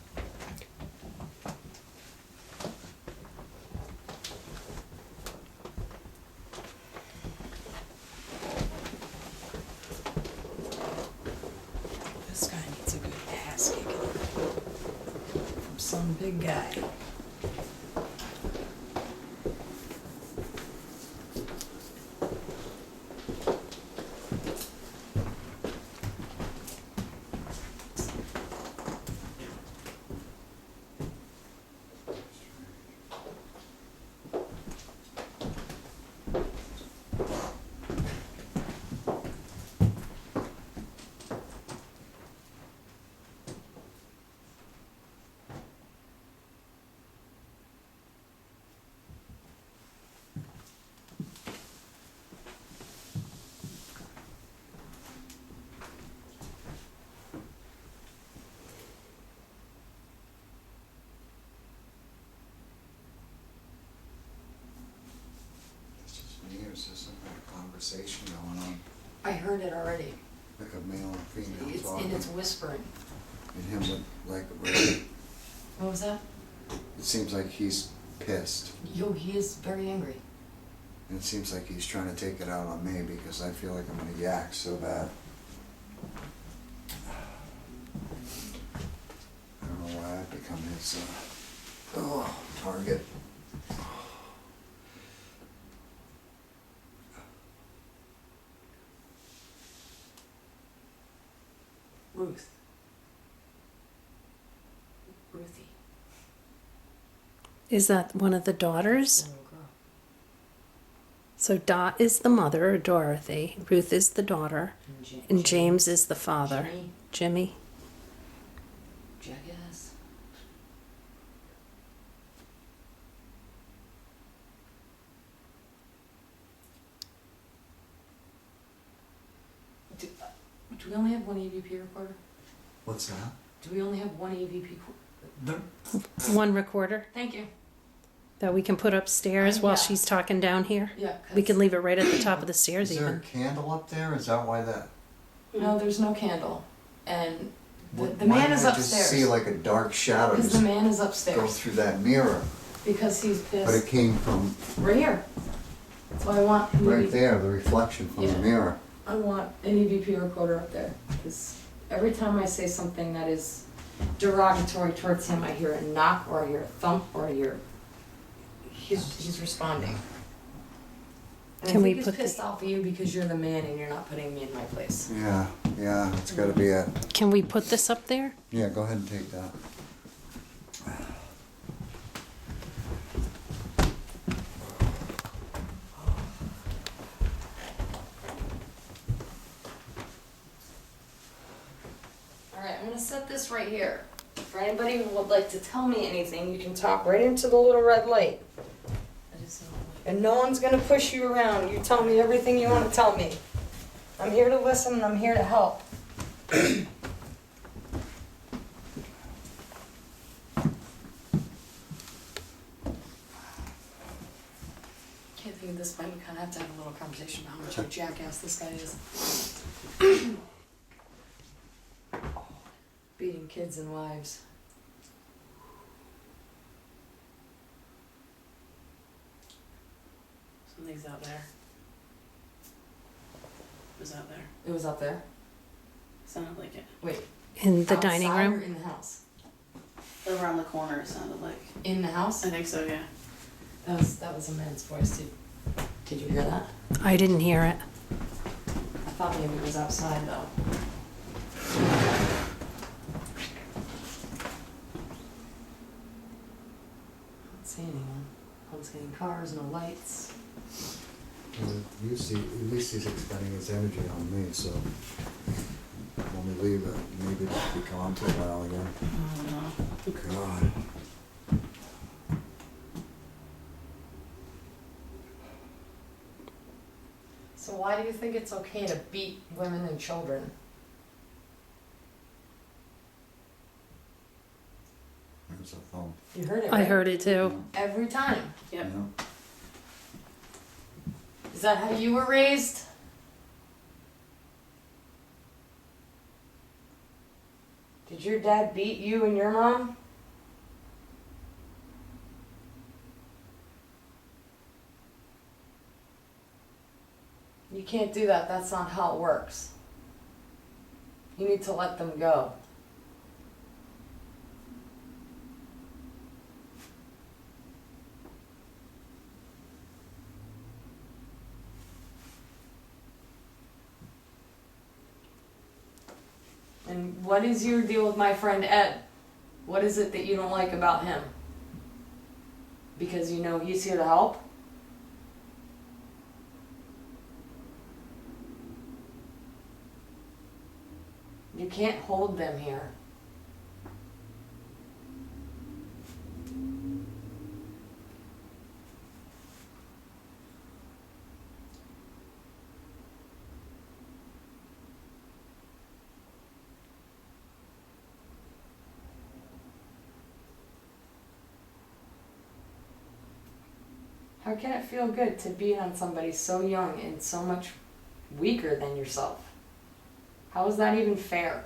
This guy needs a good ass kicking from some big guy. It's just me, or is there some kind of conversation going on? I heard it already. Like a male and female It's talking? and it's whispering. And him with, like, really, What was that? it seems like he's pissed. Yo, he is very angry. And it seems like he's trying to take it out on me because I feel like I'm gonna yak so bad. I don't know why I've become his, target. Ruth. Ruthie. Is that one of the daughters? Little girl. So Dot is the mother, Dorothy. Ruth is the daughter. And James is the father. Jimmy. Jimmy. Jackass. Do we only have one EVP recorder? What's that? Do we only have one EVP? One recorder Thank you. that we can put upstairs while Yeah. she's talking down here. Yeah. We can leave it right at the top of the stairs Is there a even. candle up there? Is that why that? No, there's no candle, and the Why man did is I just upstairs. see like a dark shadow Because the just man is go upstairs. through that mirror? Because he's But it pissed. came from Right here. That's why I want an right EVP. there, the reflection from the Yeah. mirror. I want an EVP recorder up there. Because every time I say something that is derogatory towards him, I hear a knock or I hear a thump or I hear he's responding. And Can I we think he's put the- pissed off at you because you're the man and you're not putting me in my place. Yeah, that's gotta be it. Can we put this up there? Yeah, go ahead and take that. Alright, I'm gonna set this right here. For anybody who would like to tell me anything, you can talk right into the little red light. And no one's gonna push you around. You tell me everything you wanna tell me. I'm here to listen and I'm here to help. Can't think of this point, we kinda have to have a little conversation about how much of a jackass this guy is. Beating kids and wives. Something's out there. It was out there. It was up there. Sounded like it. Wait. In the dining outside room? or in the house? Around the corner, it sounded like. In the house? I think so, yeah. That was a man's voice. Did you hear that? I didn't hear it. I thought maybe it was outside though. I don't see anyone. I don't see any cars, no lights. Well, you see, at least he's expending his energy on me, so when we leave it, maybe it'll be gone for a while again. God. So why do you think it's okay to beat women and children? There's a thump. You heard it, I right? heard it too. Every time. Yep. Yeah. Is that how you were raised? Did your dad beat you and your mom? You can't do that. That's not how it works. You need to let them go. And what is your deal with my friend Ed? What is it that you don't like about him? Because you know he's here to help? You can't hold them here. How can it feel good to beat on somebody so young and so much weaker than yourself? How is that even fair?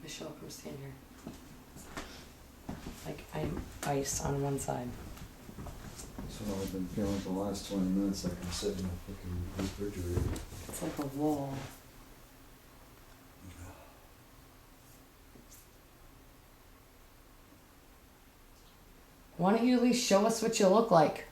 Michelle, come stand here. Like I'm ice on one side. That's what I've been feeling for the last 20 minutes. I can sit in a fucking refrigerator. It's like a wall. Why don't you at least show us what you look like?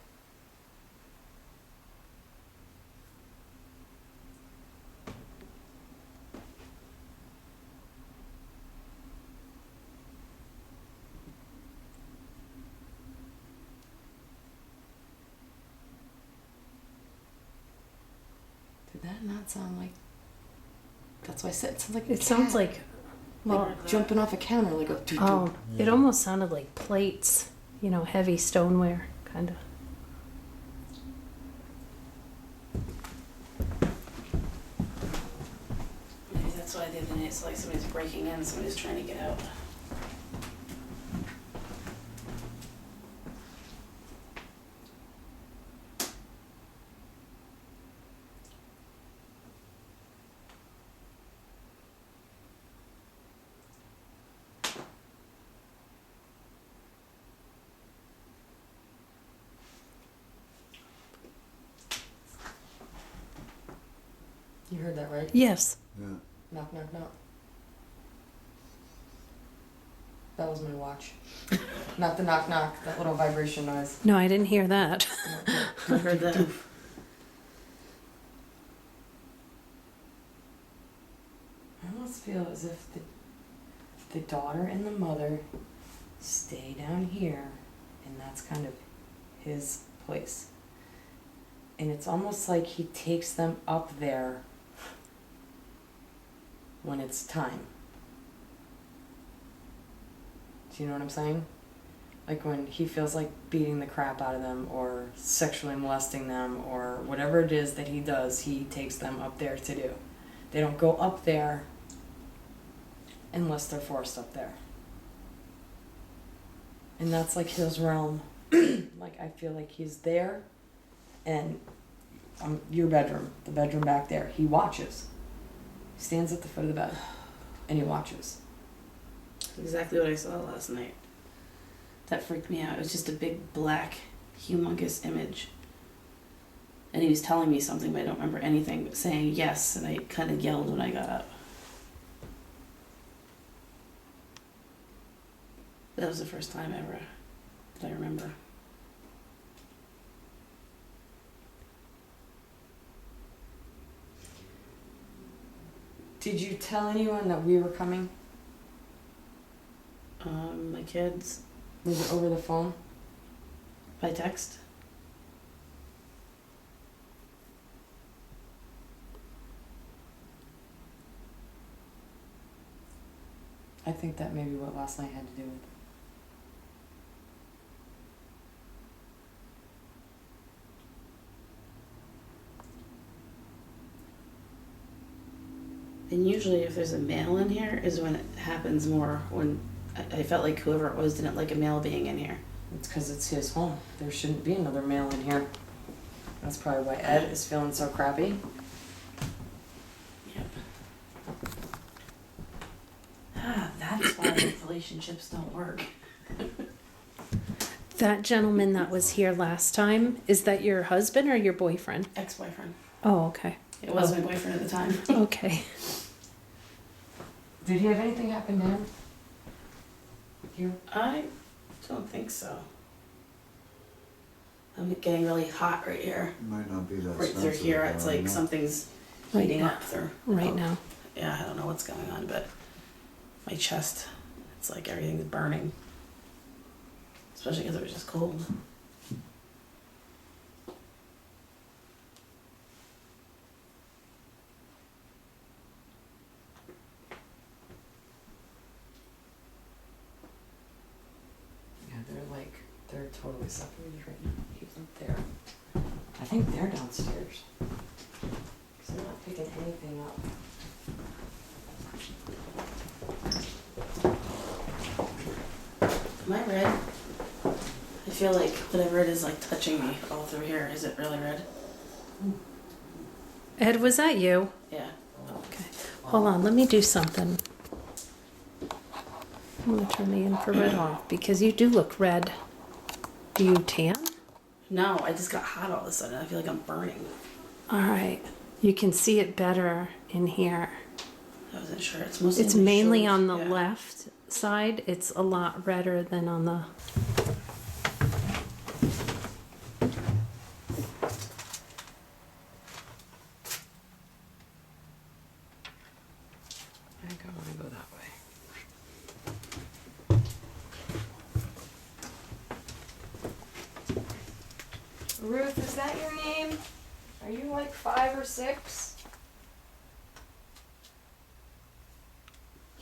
Did that not sound like... That's why I said it sounds like a It sounds cat. like, well, Like jumping off a counter, like a... oh, it almost sounded like plates, you know, heavy stoneware, kind of. Maybe that's why the other night it's like somebody's breaking in, somebody's trying to get out. You heard that, right? Yes. Yeah. Knock, knock, knock. That was my watch. Not the knock, knock. That little vibration noise. No, I didn't hear that. I heard that. I almost feel as if the daughter and the mother stay down here, and that's kind of his place. And it's almost like he takes them up there when it's time. Do you know what I'm saying? Like when he feels like beating the crap out of them or sexually molesting them or whatever it is that he does, he takes them up there to do. They don't go up there unless they're forced up there. And that's like his realm. Like I feel like he's there and your bedroom, the bedroom back there, he watches. He stands at the foot of the bed and he watches. Exactly what I saw last night. That freaked me out. It was just a big black, humongous image. And he was telling me something, but I don't remember anything but saying yes, and I kind of yelled when I got up. That was the first time ever that I remember. Did you tell anyone that we were coming? My kids, Was it over the phone? by text. I think that may be what last night had to do with. And usually if there's a male in here is when it happens more, when I felt like whoever it was didn't like a male being in here. It's because it's his home. There shouldn't be another male in here. That's probably why Ed is feeling so crappy. Yep. That's why relationships don't work. That gentleman that was here last time, is that your husband or your boyfriend? Ex-boyfriend. Oh, okay. It was my boyfriend at the time. Okay. Did he have anything happen to him? Here? I don't think so. I'm getting really hot right here. Might not be that Right through sensitive, here, I it's don't like know. something's Right heating now. up through. Right now. Yeah, I don't know what's going on, but my chest, it's like everything's burning. Especially because it was just cold. Yeah, they're totally separated right now. He's up there. I think they're downstairs. Because they're not picking anything up. Am I red? I feel like whatever it is like touching me all through here. Is it really red? Ed, was that you? Yeah. Okay. Hold on, let me do something. I'm gonna turn the infrared off because you do look red. Do you tan? No, I just got hot all of a sudden. I feel like I'm burning. All right. You can see it better in here. I wasn't sure. It's mostly It's on my mainly shoulders. on the Yeah. left side. It's a lot redder than on the... I think I want to go that way. Ruth, is that your name? Are you like 5 or 6?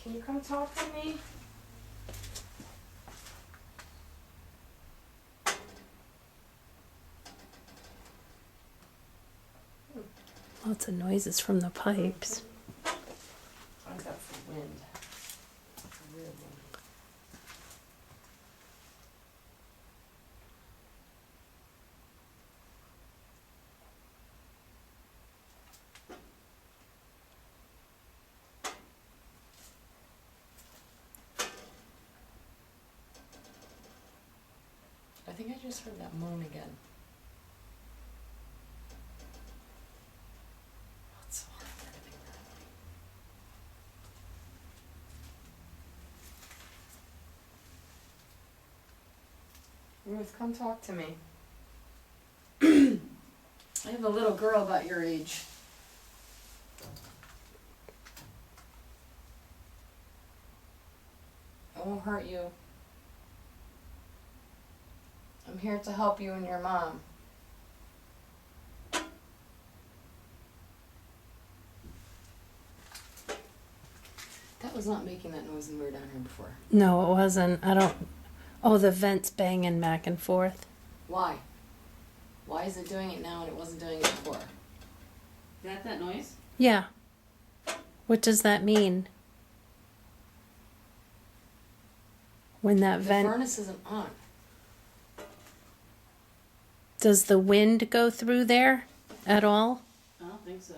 Can you come talk to me? Lots of noises from the pipes. I think that's the wind. That's a weird one. I think I just heard that moan again. Oh, it's so hard for everything rattling. Ruth, come talk to me. I have a little girl about your age. I won't hurt you. I'm here to help you and your mom. That was not making that noise when we were down here before. No, it wasn't. I don't... Oh, the vent's banging back and forth. Why? Why is it doing it now and it wasn't doing it before? Is that noise? Yeah. What does that mean? When that The vent... furnace isn't on. Does the wind go through there at all? I don't think so.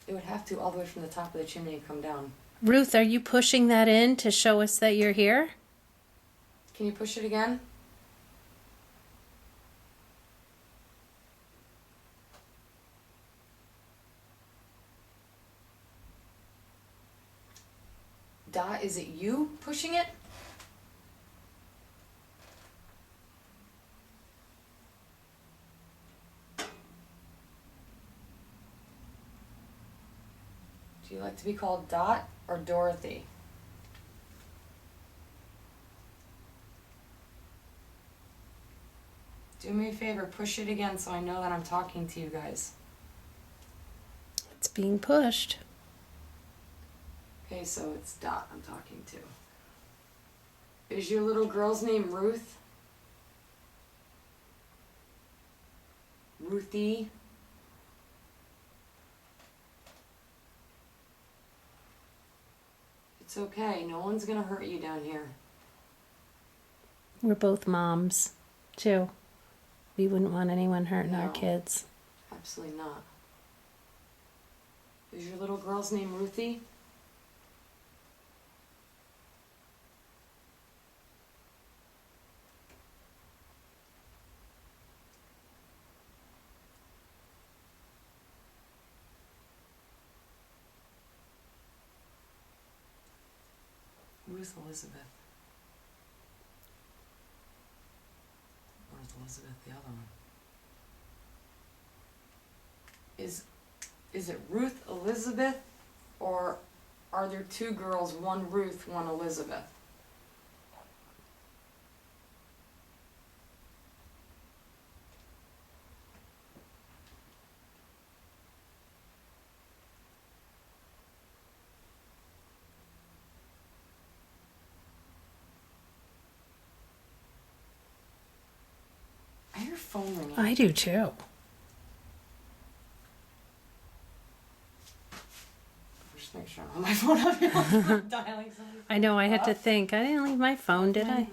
It would have to all the way from the top of the chimney and come down. Ruth, are you pushing that in to show us that you're here? Can you push it again? Dot, is it you pushing it? Do you like to be called Dot or Dorothy? Do me a favor, push it again so I know that I'm talking to you guys. It's being pushed. Okay, so it's Dot I'm talking to. Is your little girl's name Ruth? Ruthie? It's okay. No one's gonna hurt you down here. We're both moms, too. We wouldn't want anyone hurting our No. kids. Absolutely not. Is your little girl's name Ruthie? Where's Elizabeth? Where's Elizabeth, the other one? Is it Ruth Elizabeth, or are there two girls, one Ruth, one Elizabeth? I hear a phone ringing. I do, too. Just make sure I'm on my phone up here. I'm dialing something. I know, I had to think. I didn't leave my phone, did I?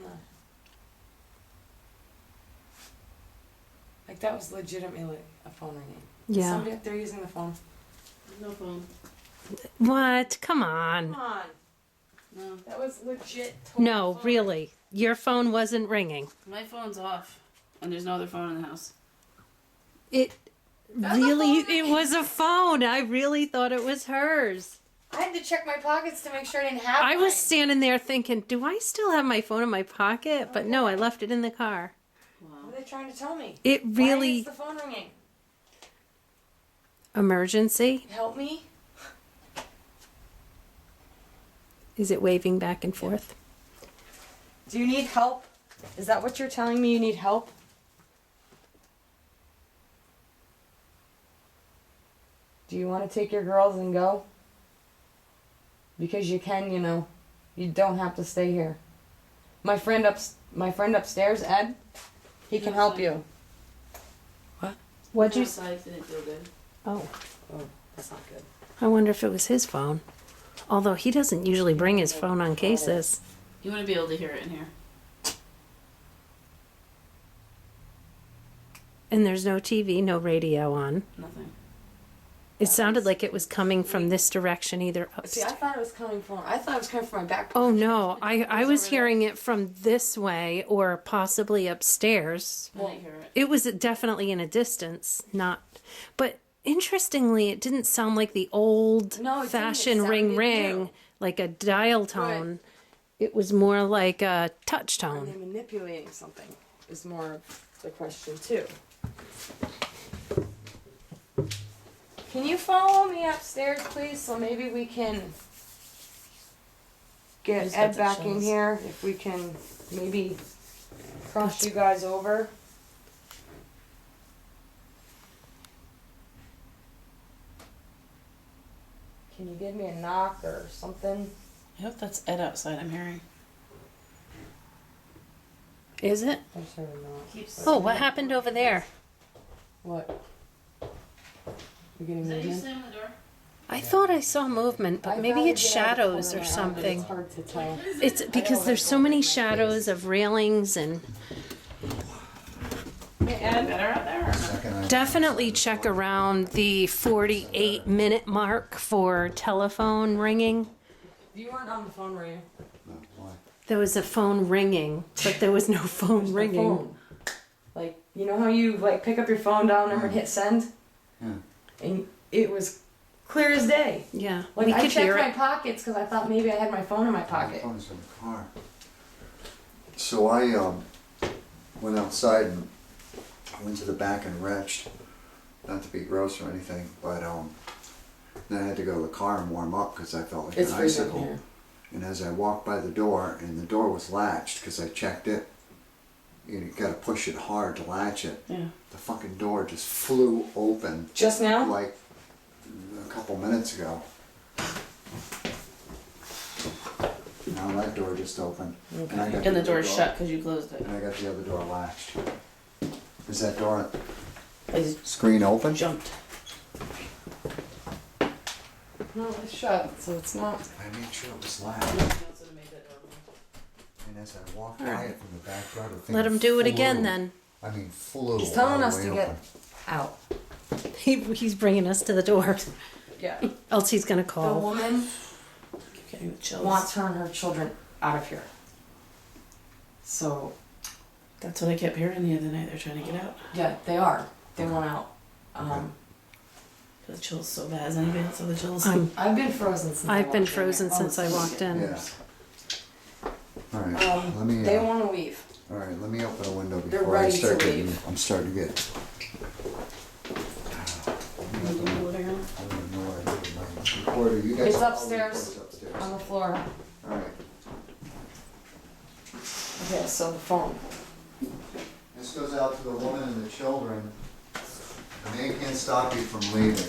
Like, that was legitimately a phone ringing. Yeah. Somebody up there using the phone. No phone. What? Come on. Come on. No. That was legit. Total No, phone really. Your phone wasn't ringing. My phone's off. And there's no other phone in the house. It That's a really, phone it was a phone. I really thought it was hers. I had to check my pockets to make sure I didn't have I was mine. standing there thinking, do I still have my phone in my pocket? But no, I left it in the car. Wow. What are they trying to tell me? It Why really, is the phone ringing? emergency? Help me? Is it waving back and forth? Do you need help? Is that what you're telling me? You need help? Do you want to take your girls and go? Because you can, you know. You don't have to stay here. My friend upstairs, Ed, he can help you. What'd you Outside didn't feel good. Oh, Oh, that's not good. I wonder if it was his phone. Although he doesn't usually bring his phone on cases. You wouldn't be able to hear it in here. And there's no TV, no radio on. Nothing. It sounded like it was coming from this direction, either See, I upstairs. thought it was coming from my back. Oh no, I was over there. hearing it from this way or possibly upstairs. I didn't hear it. It was definitely in a distance, not. But interestingly, it didn't sound like the old No, it didn't. It fashioned sounded ring new. ring, like a dial tone. It was more like a touch Are they tone. manipulating something? Is more of the question too. Can you follow me upstairs, please? So maybe we can get Who's got Ed the back in shells? here. If we can maybe cross you guys over. Can you give me a knock or something? I hope that's Ed outside I'm hearing. Is it? I'm sorry, not. Keeps. Oh, what happened over there? What? You getting Is that you movement? slamming the door? I thought I saw movement, but I maybe gotta it's get out of the shadows corner or of my eye, but something. It's hard to tell. It's because there's so many shadows of railings and Hey, Ed. Better out there? Or no? Second, I definitely check around the 48-minute mark for telephone ringing. You weren't on the phone, were you? no, why? There was a phone ringing, but there was no phone There's no ringing. phone. Like, you know how you like pick up your phone, dial number, and hit send, Yeah. and it was clear as day. Yeah, Like we I could checked hear my it. pockets because I thought maybe I had my phone in my My pocket. phone's in the car. So I went outside and went to the back and retched. Not to be gross or anything, but then I had to go to the car and warm up because I felt like It's an freezing icicle. here. And as I walked by the door, and the door was latched because I checked it, you gotta push it hard to latch it. Yeah. The fucking door just flew open Just now? like a couple minutes ago. Now that door just opened. And, I got And the other door's door- shut because you closed it. And I got the other door latched. Is that door I just screen open? jumped. No, it's shut, so it's not. I made sure it was loud. And as I walked by it from the backyard, the thing Let him do it again flew. then. I mean, flew. He's telling all us the to way get open. out. He's bringing us to the door. Yeah. Else he's gonna The call. woman Getting the chills. wants her and her children out of here. So, That's what I kept hearing the other night. They're trying to get out. yeah, they are. They want out. The chills so bad. Has anybody else have the chills? I've been frozen since I I've been walked in frozen here. since I walked in. Yeah. All right. Let me. They want to leave. All right. Let me open a window They're before I ready to start getting. leave. I'm starting to get. I don't know where I put my recorder. You guys. It's all upstairs. record upstairs. On the floor. All right. Okay, so the phone. This goes out to the woman and the children. The man can't stop you from leaving.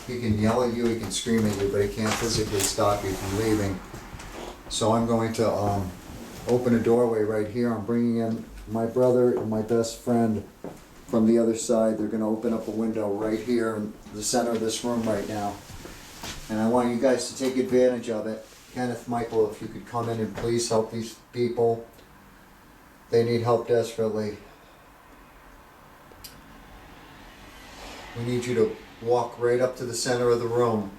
He can yell at you, he can scream at you, but he can't physically stop you from leaving. So I'm going to open a doorway right here. I'm bringing in my brother and my best friend from the other side. They're going to open up a window right here in the center of this room right now. And I want you guys to take advantage of it. Kenneth, Michael, if you could come in and please help these people. They need help desperately. We need you to walk right up to the center of the room,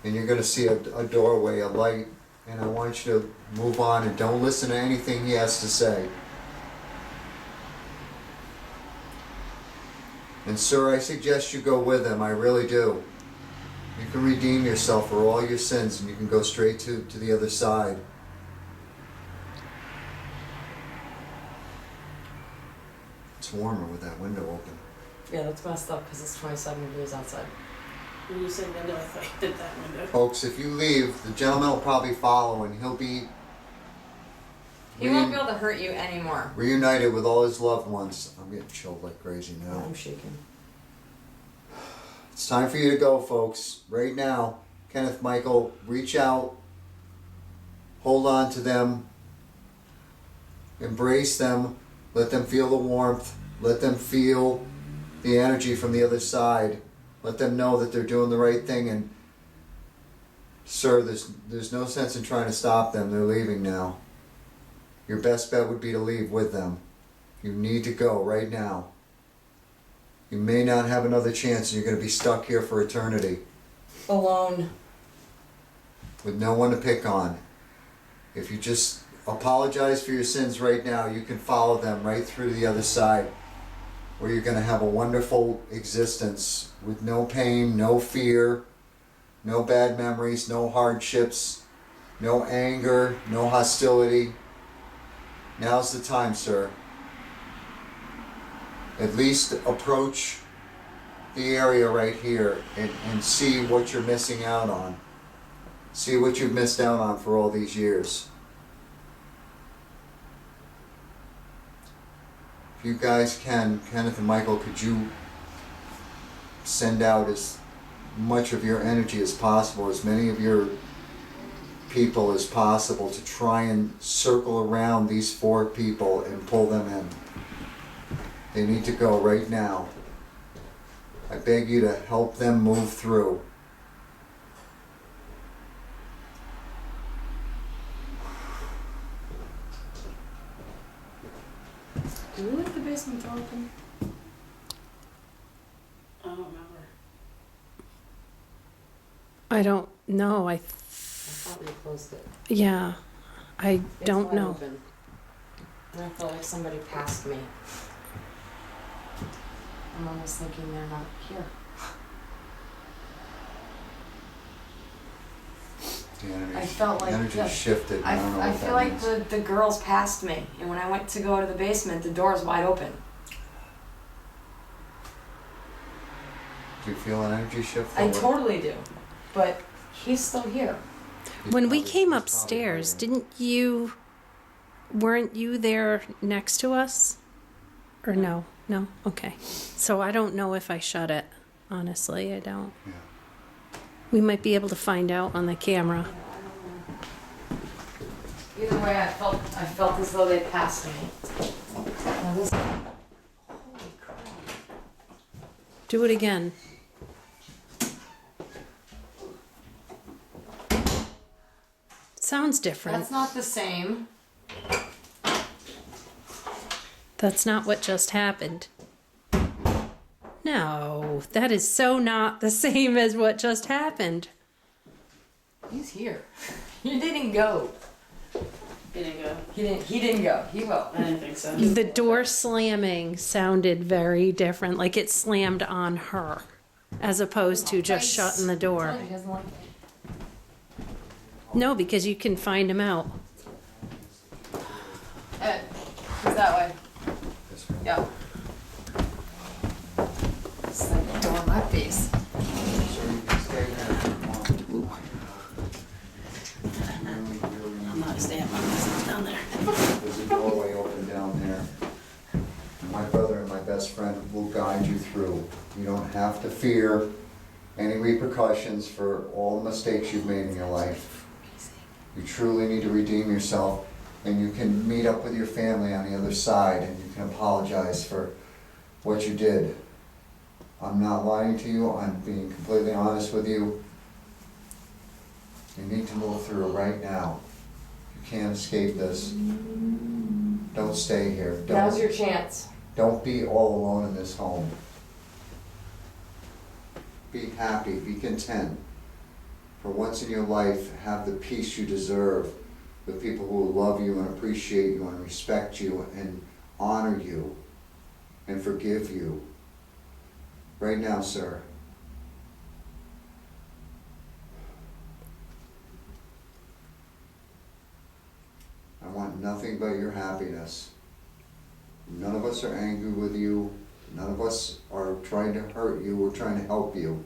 and you're going to see a doorway, a light, and I want you to move on and don't listen to anything he has to say. And sir, I suggest you go with him, I really do. You can redeem yourself for all your sins, and you can go straight to the other side. It's warmer with that window open. Yeah, that's messed up because it's 27 degrees outside. When you said window, I thought you did that window. Folks, if you leave, the gentleman will probably follow, and he'll be He won't be able to hurt you anymore. reunited with all his loved ones. I'm getting chilled like crazy now. I'm shaking. It's time for you to go, folks. Right now, Kenneth, Michael, reach out, hold on to them, embrace them, let them feel the warmth, let them feel the energy from the other side. Let them know that they're doing the right thing. And sir, there's no sense in trying to stop them. They're leaving now. Your best bet would be to leave with them. You need to go right now. You may not have another chance, and you're going to be stuck here for eternity Alone. with no one to pick on. If you just apologize for your sins right now, you can follow them right through to the other side, where you're going to have a wonderful existence with no pain, no fear, no bad memories, no hardships, no anger, no hostility. Now's the time, sir. At least approach the area right here and see what you're missing out on. See what you've missed out on for all these years. If you guys can, Kenneth and Michael, could you send out as much of your energy as possible, as many of your people as possible, to try and circle around these 4 people and pull them in. They need to go right now. I beg you to help them move through. Do we leave the basement door open? I don't remember. I don't know. I thought we closed it. Yeah, I don't It's wide know. open. And I felt like somebody passed me. And I was thinking they're not here. The energy, I felt like the energy the- shifted. I don't know I what feel that like means. the girls passed me, and when I went to go to the basement, the door's wide open. Do you feel an energy shift? I or what? totally do, but he's still here. When we He's came probably upstairs, hiding. weren't you there next to us? Or no? No? Okay. So I don't know if I shut it. Honestly, I don't. Yeah. We might be able to find out on the camera. Either way, I felt as though they passed me. Now this, holy crap. Do it again. Sounds different. That's not the same. That's not what just happened. No, that is so not the same as what just happened. He's here. He didn't go. He didn't go. He didn't go. He will. I didn't think so. The door slamming sounded very different, like it slammed on her, as opposed to just shutting the door. He doesn't like it. No, because you can find him out. Ed, he's that way. This way. Yeah. It's like a door in my face. So you can stay there if you want. I'm not staying by myself down there. There's a doorway open down there. My brother and my best friend will guide you through. You don't have to fear any repercussions for all the mistakes you've made in your life. You truly need to redeem yourself, and you can meet up with your family on the other side, and you can apologize for what you did. I'm not lying to you, I'm being completely honest with you. You need to move through right now. You can't escape this. Don't stay here. Now's your chance. Don't be all alone in this home. Be happy, be content. For once in your life, have the peace you deserve with people who love you and appreciate you and respect you and honor you and forgive you. Right now, sir. I want nothing but your happiness. None of us are angry with you. None of us are trying to hurt you. We're trying to help you.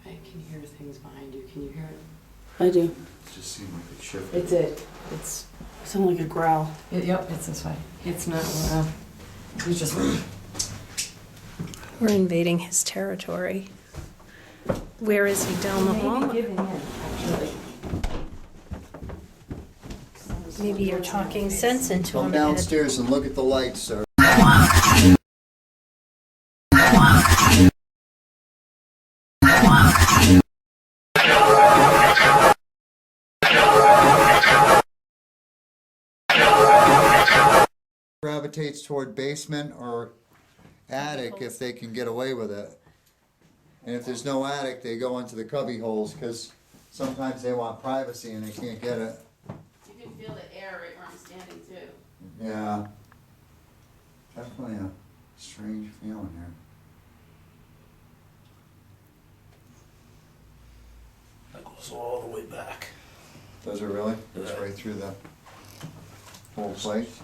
I can hear things behind you. Can you hear it? I do. It just seemed like it shifted. It did. It's. Sound like a growl. Yep. It's this way. It's not. It's just. We're invading his territory. Where is he? Down the hall? Maybe giving in, actually. Maybe you're talking sense into Come him, Ed. downstairs and look at the lights, sir. Gravitates toward basement or attic if they can get away with it. And if there's no attic, they go into the cubby holes because sometimes they want privacy and they can't get it. You can feel the air right where I'm standing too. Yeah. Definitely a strange feeling here. That goes all the way back. Does it really? It's Yeah. right through the whole place?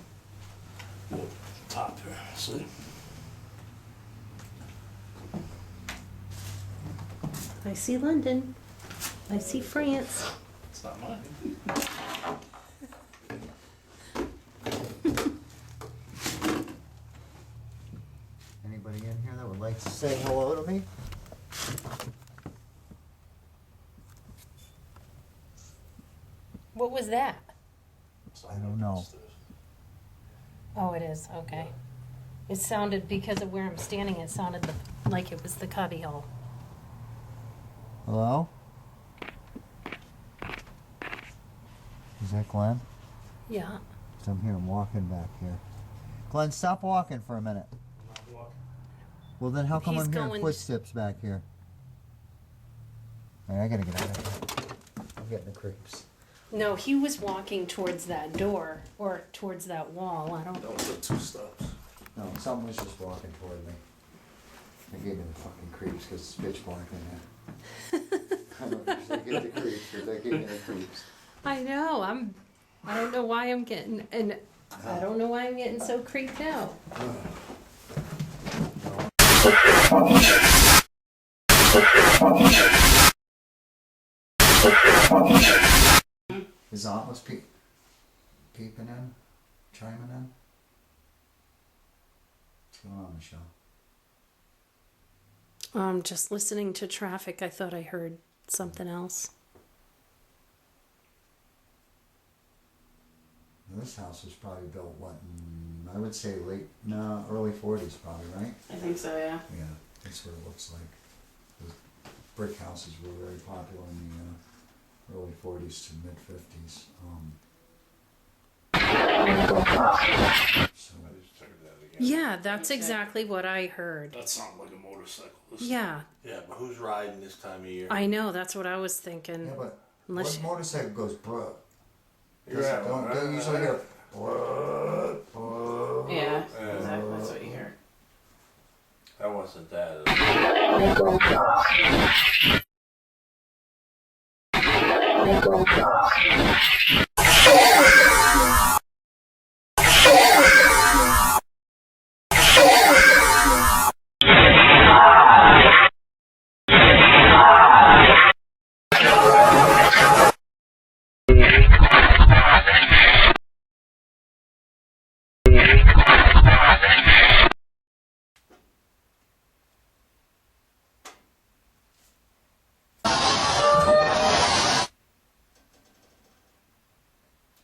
Well, top here, see? I see London. I see France. It's not mine. Anybody in here that would like to say hello to me? What was that? I don't know. Oh, it is. Okay. It sounded, because of where I'm standing, it sounded like it was the cubby hole. Hello? Is that Glenn? Yeah. 'Cause I'm here, I'm walking back here. Glenn, stop walking for a minute. Well, then how come He's I'm hearing going- footsteps back here? All right, I gotta get out of here. I'm getting the creeps. No, he was walking towards that door or towards that wall. I don't That was the 2 steps. No, someone was just walking toward me. They gave me the fucking creeps because it's pitch black in here. I don't usually get the creeps, but they gave me the creeps. I know. I don't know why I'm getting, and I don't know why I'm getting so creeped out. His aunt was peeping in, chiming in. What's going on, Michelle? Just listening to traffic, I thought I heard something else. This house was probably built, what, I would say early 40s probably, right? I think so, yeah. Yeah, that's what it looks like. brick houses were very popular in the early 40s to mid 50s. So, I just heard that again. Yeah, that's exactly what I heard. That sounded like a motorcycle. Yeah, Yeah, but who's riding this time of year? I know. That's what I was thinking. yeah, but Unless what motorcycle goes bruh? You're at Don't usually hear bruh, bruh. Yeah, exactly, that's what you hear. That wasn't that.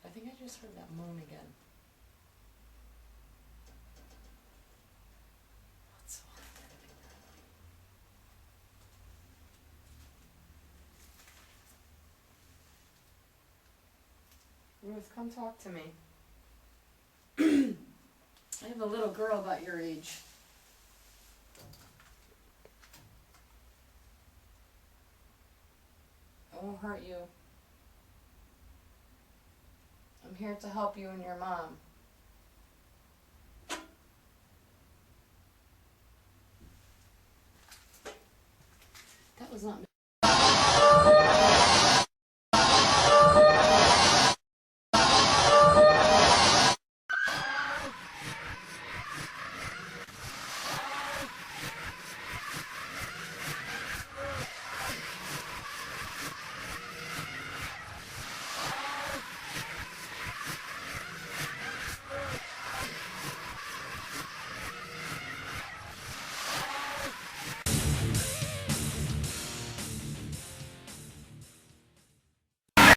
I think I just heard that moan again. What's so Ruth, come talk to me. I have a little girl about your age. I won't hurt you. I'm here to help you and your mom. That was not